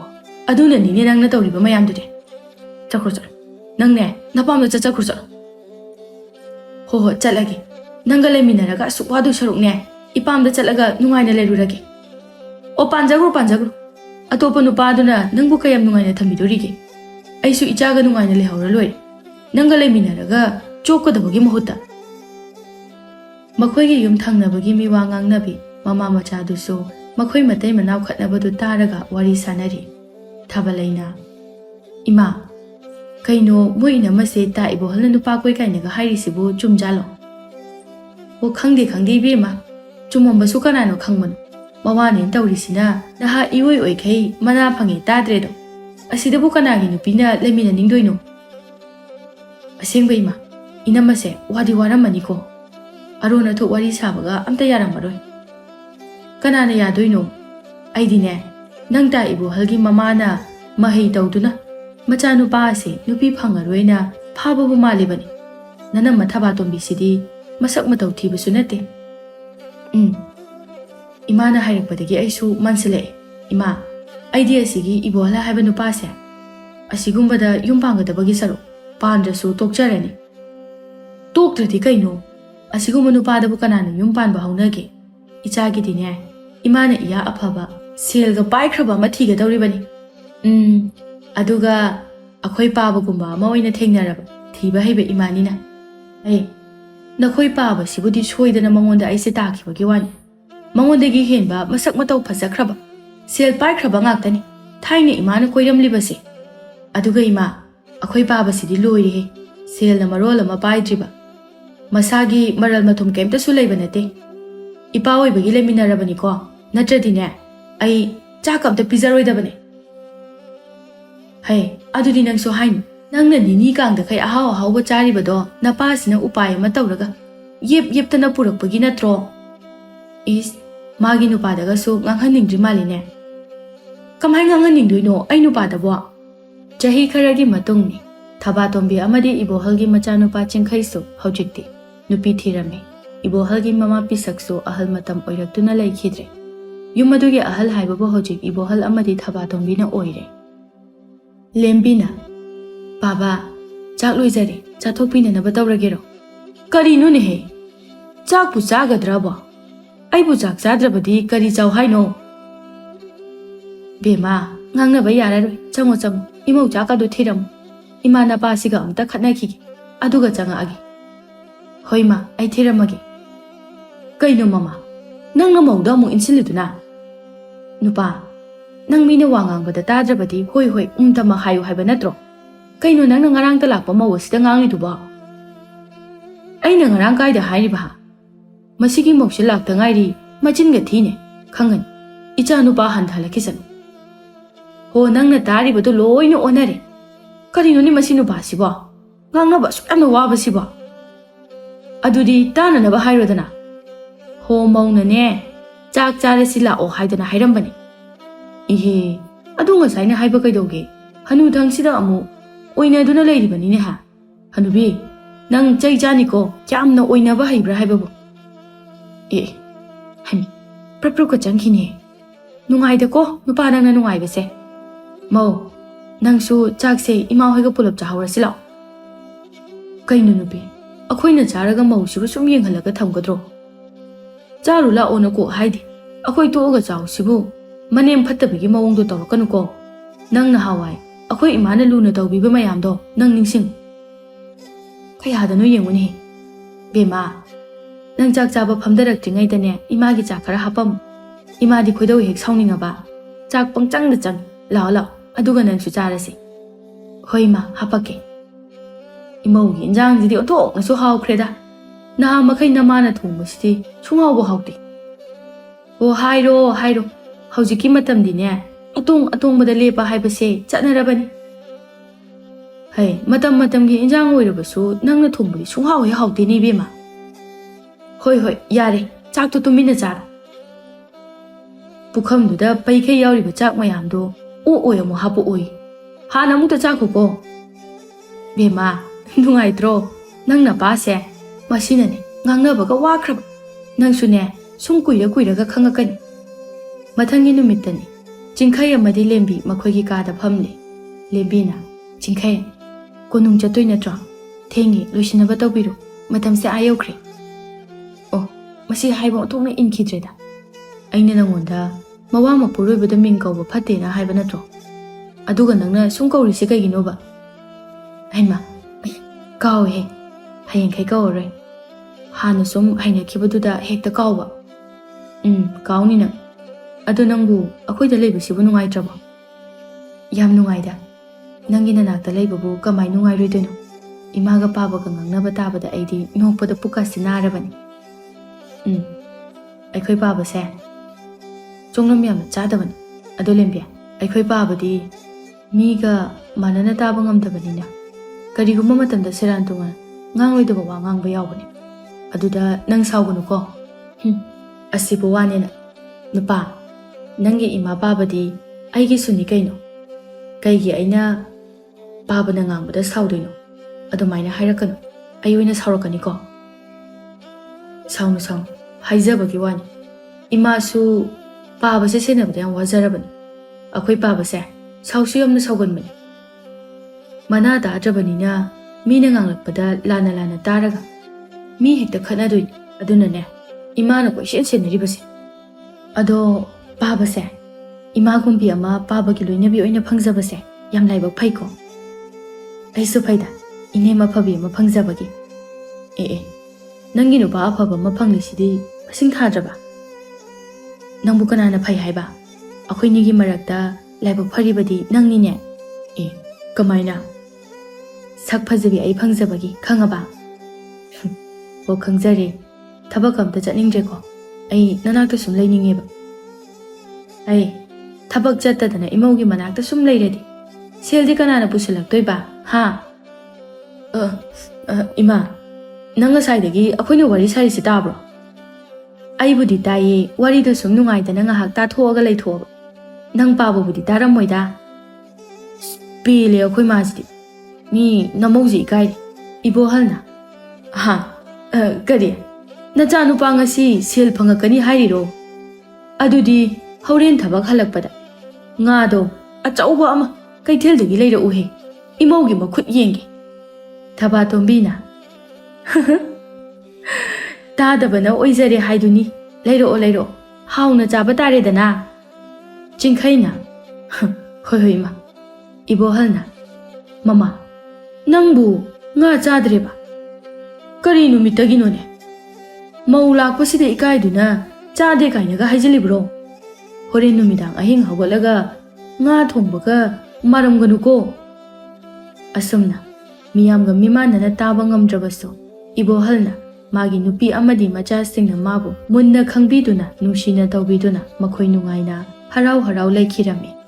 ꯑꯗꯨꯅꯅꯤꯅꯦ ꯅꯪꯅ ꯇꯧꯔꯤꯕ ꯃꯌꯥꯝꯗꯨꯗꯤ ꯆꯠꯈ꯭ꯔꯣ ꯅꯪꯅꯦ ꯅꯄꯥꯝꯗ ꯆꯠꯈ꯭ꯔꯣ ꯍꯣ ꯍꯣ ꯆꯠꯂꯒꯦ ꯅꯪꯒ ꯂꯩꯃꯤꯟꯅꯔꯒ ꯑꯁꯨꯛ ꯋꯥꯗꯣꯏ ꯁꯔꯨꯛꯅꯦ ꯏꯄꯥꯝꯗ ꯆꯠꯂꯒ ꯅꯨꯡꯉꯥꯏꯅ ꯂꯩꯔꯨꯔꯒꯦ ꯑꯣ ꯄꯥꯟꯖꯈ꯭ꯔꯣ ꯑꯇꯣꯞꯄ ꯅꯨꯄꯥꯗꯨꯅ ꯅꯪꯕꯨ ꯀꯌꯥꯝ ꯅꯨꯡꯉꯥꯏꯅ ꯊꯝꯕꯤꯗꯣꯔꯤꯒꯦ ꯑꯩꯁꯨ ꯏꯆꯥꯒ ꯅꯨꯡꯉꯥꯏꯅ ꯂꯩꯍꯧꯔ ꯂꯣꯏꯔꯦ ꯅꯪꯒ ꯂꯩꯃꯤꯟꯅꯔꯒ ꯆꯣꯛꯀꯗꯕꯒꯤ ꯃꯍꯨꯠꯇ ꯃꯈꯣꯏꯒꯤ ꯌꯨꯝ ꯊꯪꯅꯕꯒꯤ ꯃꯤꯋꯥ ꯉꯥꯡꯅꯕꯤ ꯃꯃꯥ ꯃꯆꯥꯗꯨꯁꯨ ꯃꯈꯣꯏ ꯃꯇꯩ ꯃꯅꯥꯎ ꯈꯠꯅꯕꯗꯨ ꯇꯥꯔꯒ ꯋꯥꯔꯤ ꯁꯥꯅꯔꯤ ꯊꯥꯕꯂꯩꯅ ꯏꯃꯥ ꯀꯩꯅꯣ ꯃꯣꯏ ꯏꯅꯝꯃꯁꯦ ꯇꯥ ꯏꯕꯣꯍꯜꯅ ꯅꯨꯄꯥ ꯀꯣꯏ ꯀꯥꯏꯅꯒ ꯍꯥꯏꯔꯤꯁꯤꯕꯨ ꯆꯨꯝꯖꯥꯠꯂꯣ ꯑꯣ ꯈꯪꯗꯦ ꯏꯕꯦꯝꯃ ꯆꯨꯝꯃꯝꯕꯁꯨ ꯀꯅꯥꯅꯣ ꯈꯪꯕꯅꯣ ꯃꯋꯥꯅꯦꯅ ꯇꯧꯔꯤꯁꯤꯅ ꯅꯍꯥ ꯏꯑꯣꯏ ꯑꯣꯏꯈꯩ ꯃꯅꯥ ꯐꯪꯉꯦ ꯇꯥꯗ꯭ꯔꯦꯗꯣ ꯑꯁꯤꯗꯕꯨ ꯀꯅꯥꯒꯤ ꯅꯨꯄꯤꯅ ꯂꯩꯃꯤꯟꯅꯅꯤꯡꯗꯣꯏꯅꯣ ꯑꯁꯦꯡꯕ ꯏꯃꯥ ꯏꯅꯝꯃꯁꯦ ꯋꯥꯗꯤ ꯋꯥꯔꯝꯃꯅꯤꯀꯣ ꯑꯔꯣꯟ ꯑꯊꯨꯞ ꯋꯥꯔꯤ ꯁꯥꯕꯒ ꯑꯝꯇ ꯌꯥꯔꯝꯃꯔꯣꯏ ꯀꯅꯥꯅ ꯌꯥꯗꯣꯏꯅꯣ ꯑꯩꯗꯤꯅꯦ ꯅꯪ ꯇꯥ ꯏꯕꯣꯍꯜꯒꯤ ꯃꯃꯥꯅ ꯃꯍꯩ ꯇꯧꯗꯨꯅ ꯃꯆꯥꯅꯨꯄꯥ ꯑꯁꯤ ꯅꯨꯄꯤ ꯐꯪꯉꯔꯣꯏꯅ ꯐꯥꯕꯕꯨ ꯃꯥꯜꯂꯤꯕꯅꯤ ꯅꯅꯝꯃ ꯊꯕꯥꯇꯣꯝꯕꯤꯁꯤꯗꯤ ꯃꯁꯛ ꯃꯇꯧ ꯊꯤꯕꯁꯨ ꯅꯠꯇꯦ ꯏꯃꯥꯅ ꯍꯥꯏꯔꯛꯄꯗꯒꯤ ꯑꯩꯁꯨ ꯃꯥꯟꯁꯤꯜꯂꯛꯑꯦ ꯏꯃꯥ ꯑꯩꯗꯤ ꯑꯁꯤꯒꯤ ꯏꯕꯣꯍꯜ ꯍꯥꯏꯕ ꯅꯨꯄꯥꯁꯦ ꯑꯁꯤꯒꯨꯝꯕꯗ ꯌꯨꯝ ꯄꯥꯟꯒꯗꯕꯒꯤ ꯁꯔꯨꯛ ꯄꯥꯟꯗ꯭ꯔꯁꯨ ꯇꯣꯛꯆꯔꯅꯤ ꯇꯣꯛꯇ꯭ꯔꯗꯤ ꯀꯩꯅꯣ ꯑꯁꯤꯒꯨꯝꯕ ꯅꯨꯄꯥꯗꯕꯨ ꯀꯅꯥꯅ ꯌꯨꯝ ꯄꯥꯟꯕ ꯍꯧꯅꯒꯦ ꯏꯆꯥꯒꯤꯗꯤꯅꯦ ꯏꯃꯥꯅ ꯏꯌꯥ ꯑꯐꯕ ꯁꯦꯜꯒ ꯄꯥꯏꯈ꯭ꯔꯕ ꯑꯃ ꯊꯤꯒꯗꯧꯔꯤꯕꯅꯤ ꯑꯗꯨꯒ ꯑꯩꯈꯣꯏ ꯄꯥꯕꯒꯨꯝꯕ ꯑꯃ ꯑꯣꯏꯅ ꯊꯦꯡꯅꯔꯕ ꯊꯤꯕ ꯍꯩꯕ ꯏꯃꯥꯅꯤꯅ ꯅꯈꯣꯏ ꯄꯥꯕꯁꯤꯕꯨꯗꯤ ꯁꯣꯏꯗꯅ ꯃꯉꯣꯟꯗ ꯑꯩꯁꯦ ꯇꯥꯈꯤꯕꯒꯤ ꯋꯥꯅꯤ ꯃꯉꯣꯟꯗꯒꯤ ꯍꯦꯟꯕ ꯃꯁꯛ ꯃꯇꯧ ꯐꯖꯈ꯭ꯔꯕ ꯁꯦල් ꯄꯥꯏꯈ꯭ꯔꯕ ꯉꯥꯛꯇꯅꯤ ꯊꯥꯏꯅ ꯏꯃꯥꯅ ꯀꯣꯏꯔꯝꯂꯤꯕꯁꯦ ꯑꯗꯨꯒ ꯏꯃꯥ ꯑꯩꯈꯣꯏ ꯄꯥꯕꯁꯤꯗꯤ ꯂꯣꯏꯔꯦꯍꯦ ꯁꯦꯜꯅ ꯃꯔꯣꯜ ꯑꯃ ꯄꯥꯏꯗ꯭ꯔꯤꯕ ꯃꯁꯥꯒꯤ ꯃꯔꯜ ꯃꯊꯨꯝ ꯀꯩꯝꯇꯁꯨ ꯂꯩꯕ ꯅꯠꯇꯦ ꯏꯄꯥ ꯑꯣꯏꯕꯒꯤ ꯂꯩꯃꯤꯟꯅꯔꯕꯅꯤꯀꯣ ꯅꯠꯇ꯭ꯔꯗꯤꯅꯦ ꯑꯩ ꯆꯥꯛ ꯑꯝꯇ ꯄꯤꯖꯔꯣꯏꯗꯕꯅꯦ ꯑꯗꯨꯗꯤ ꯅꯪꯁꯨ ꯍꯥꯏꯅꯨ ꯅꯪꯅ ꯅꯤꯅꯤ ꯀꯥꯡꯗꯈꯩ ꯑꯍꯥꯎ ꯑꯍꯥꯎꯕ ꯆꯥꯔꯤꯕꯗꯣ ꯅꯄꯥꯁꯤꯅ ꯎꯄꯥꯏ ꯑꯃ ꯇꯧꯔꯒ ꯌꯦꯞꯇꯅ ꯄꯨꯔꯛꯄꯒꯤ ꯅꯠꯇ꯭ꯔꯣ ꯏꯁ ꯃꯥꯒꯤ ꯅꯨꯄꯥꯗꯒꯁꯨ ꯉꯥꯡꯍꯟꯅꯤꯡꯗ꯭ꯔꯤ ꯃꯥꯜꯂꯤꯅꯦ ꯀꯃꯥꯏ ꯉꯥꯡꯍꯟꯅꯤꯡꯗꯣꯏꯅꯣ ꯑꯩ ꯅꯨꯄꯥꯗꯕꯣ ꯆꯍꯤ ꯈꯔꯒꯤ ꯃꯇꯨꯡꯅꯤ ꯊꯕꯥꯇꯣꯝꯕꯤ ꯑꯃꯗꯤ ꯏꯕꯣꯍꯜꯒꯤ ꯃꯆꯥꯅꯨꯄꯥ ꯆꯤꯡꯈꯩꯁꯨ ꯍꯧꯖꯤꯛꯇꯤ ꯅꯨꯄꯤ ꯊꯤꯔꯝꯃꯤ ꯏꯕꯣꯍꯜꯒꯤ ꯃꯃꯥ ꯄꯤꯁꯛꯁꯨ ꯑꯍꯜ ꯃꯇꯝ ꯑꯣꯏꯔꯛꯇꯨꯅ ꯂꯩꯈꯤꯗ꯭ꯔꯦ ꯌꯨꯝ ꯑꯗꯨꯒꯤ ꯑꯍꯜ ꯍꯥꯏꯕꯕꯨ ꯍꯧꯖꯤꯛ ꯏꯕꯣꯍꯜ ꯑꯃꯗꯤ ꯊꯕꯥꯇꯣꯝꯕꯤꯅ ꯑꯣꯏꯔꯦ ꯂꯦꯝꯕꯤꯅ ꯕꯥꯕꯥ ꯆꯥꯛ ꯂꯣꯏꯖꯔꯦ ꯆꯥꯊꯣꯛꯄꯤꯅꯅꯕ ꯇꯧꯔꯒꯦꯔꯣ ꯀꯔꯤꯅꯣꯅꯦꯍꯦ ꯆꯥꯛꯄꯨ ꯆꯥꯒꯗ꯭ꯔꯕꯣ ꯑꯩꯕꯨ ꯆꯥꯛ ꯆꯥꯗ꯭ꯔꯕꯗꯤ ꯀꯔꯤ ꯆꯥꯎ ꯍꯥꯏꯅꯣ ꯕꯦꯃꯥ ꯉꯥꯡꯅꯕ ꯌꯥꯔꯔꯣꯏ ꯆꯪꯉꯣ ꯏꯃꯧ ꯆꯥꯛꯀꯗꯣ ꯊꯤꯔꯝꯃꯨ ꯏꯃꯥ ꯅꯄꯥꯁꯤꯒ ꯑꯝꯇ ꯈꯠꯅꯈꯤꯒꯦ ꯑꯗꯨꯒ ꯆꯪꯉꯛꯑꯒꯦ Hoi ma, ai thiramage. Kaino mama, nang namauda mo insiliduna. Nupa, nang mina wangang bada tadrabadi hoi tama hayo haiba natro. Kaino nang nangarang talakpa mawasida ngang ituba. Ay nangarang kaida hairiba ha. Masigi mokshi lakta ngairi machinga thine khangan. Icha nupa handhalakisan. Ho nang na taribado loina onare. Karino ni masinu basiba. Ngang na ba suyamna wabasiba. Adudi tana na ba hairodana. Ho mauna ne. Chak chare sila o haidana hairambani. Ihe, adu ngasai na haiba kaidoge. Hanu thang sida amu oina duna leiribani ne ha. Hanubi, nang chai chani ko yamna oina ba haibra haibabu. Hani, prapru ka changkine. Nungai da ko, nupa nang na nungai base. Mau, nang su chak se imao haiga pulap chahawra sila. Kaino nubi, akoy na charaga mau sibu sum yenghalaga thamgadro. Charu la ona ko haidi, akoy tuoga chaw sibu. Manem phattabigi mawongdo tawakanu ko. Nang na hawai, akoy imana luna tawbiba mayamdo nang ningsing. Kaya dano yenguni. Bema, nang chak chaba phamdaraktringaidane imagi chak khara hapam. Imadi khoidaw hek sawningaba. Chak pangchang da chang, lao, aduga nang su charasi. Hoi ma, hapake. Imaugi injang jidi otok na su hawkreda. Na makai namana thongbasidi sungawbo hawti. O hairo. Haujiki matamdine atong lepa haibase chatnarabani. Hai, matamgi injang oirabasu nangna thongbadi sunghaw he hawtini bema. Hoi, yare, chak to tumina chara. Pukhamduda paikhe yauriba chak mayamdo o amu hapu oi. Hana mukta chakko ko. Bema, nungaitro, nangna pase, masinane, ngangnabaga wakrab. Nangsune, sum kuiraga khangakani. Mathangi numitani, Jinkhai amadi lembi makhoigi kada phamle. Lembina, Jinkhai, konung chatoi natra, thengi loisinaba tawbiru, matamse ayokre. Oh, masi haiba otokna inkidreda. Aina nangonda, mawa mapuroibada ming kawba phattena haiba natro. Aduga nangna sum kawrisi kaiginoba. Haima, kaw he, hayengkai kawroi. Hana sum hainakibaduda hekta kawba. Kawni nang. Ado nangbu akoida leibasibu nungaitrabo. Yam nungaida. Nangi nanakta leibabu kamai nungairoidono. Imaga pabaga ngangnaba tabada aidi nokpada pukasi narabani. Aikhoi pabase. Chongnam yamna chadabani. Ado lembia. Aikhoi pabadi miga manana taba ngamdabanina. Karigumba matamda seran tunga ngangroidaba wa ngangba yawbani. Aduda nang sawganu ko. Asibu wanena. Nupa. Nangi ima babadi aigi suni kaino. Kaigi aina baba na ngangbada sawdoino. Adumaina hairakanu. Ayoina sawrakani ko. Sawnu, haijabagi wani. Ima su baba se senabada yang wazarabani. Akhoi baba se sawsu yamna sawganbani. Mana da adrabanina mina nganglakpada lana taraga. Mi hekta khanadoini. Adunane imana ko senaribase. Ado Baba se, imagumbi ama baba ki loinabi oina phangjabase yam laibak phaiko. Aisu phaida, ine maphabi ama phangjabagi. Nangi nupa aphaba ma phanglisidi masing thadraba. Nangbu kanana phai haiba. Akhoi nigi marakta laibak pharibadi nangni ne. Kamaina. Sak phajabi ai phangjabagi khangaba. Bo khangjare. Thabak amta chatningdre ko. Ai nanakta sum lainingeba. Ai, thabak chattadana imaugi manakta sum lairadi. Seldi kanana pusilaktoi-ba, ha? Ima, nang ngasai-dagi akoina wari sarisi tabro. Aibudi taye warida sum nungaidana ngahak tathoaga laithoaba. Nang pababudi taramoida. Pele akoi masidi. Mi namauji ikairi. Ibohalna. Ha, kari. Nacha nupa ngasi sel phangakani hairiro. Adudi Hauren thabak halakpada. Ngado achauba ama kaitheldagi leirauhe. Imaugi makhut yenge. Thaba tombina. Tadabana oizare haiduni. Leiro. Hauna chaba taredana. Jinkhaina. Hoi ma. Ibohalna. Mama. Nangbu nga chadreba. ꯀꯔꯤ ꯅꯨꯃꯤꯠꯇꯒꯤꯅꯣꯅꯦ? ꯃꯧ ꯂꯥꯛꯄꯁꯤꯗ ꯏꯀꯥꯏꯗꯨꯅ ꯆꯥꯗꯦ ꯀꯥꯏꯅꯒ ꯍꯥꯏꯖꯤꯜꯂꯤꯕ꯭ꯔꯣ? ꯍꯣꯔꯦꯟ ꯅꯨꯃꯤꯗꯥꯡ ꯑꯍꯤꯡ ꯍꯧꯒꯠꯂꯒ ꯉꯥ ꯊꯣꯡꯕꯒ ꯃꯥꯔꯝꯒꯅꯨꯀꯣ꯫ ꯑꯁꯨꯝꯅ ꯃꯤꯌꯥꯝꯒ ꯃꯤꯃꯥꯟꯅꯅ ꯇꯥꯕ ꯉꯝꯗ꯭ꯔꯕꯁꯨ ꯏꯕꯣꯍꯜꯅ ꯃꯥꯒꯤ ꯅꯨꯄꯤ ꯑꯃꯗꯤ ꯃꯆꯥꯁꯤꯡꯅ ꯃꯥꯕꯨ ꯃꯨꯟꯅ ꯈꯪꯕꯤꯗꯨꯅ ꯅꯨꯡꯁꯤꯅ ꯇꯧꯕꯤꯗꯨꯅ ꯃꯈꯣꯏ ꯅꯨꯡꯉꯥꯏꯅ ꯍꯔꯥꯎ ꯍꯔꯥꯎ ꯂꯩꯈꯤꯔꯝꯃꯤ꯫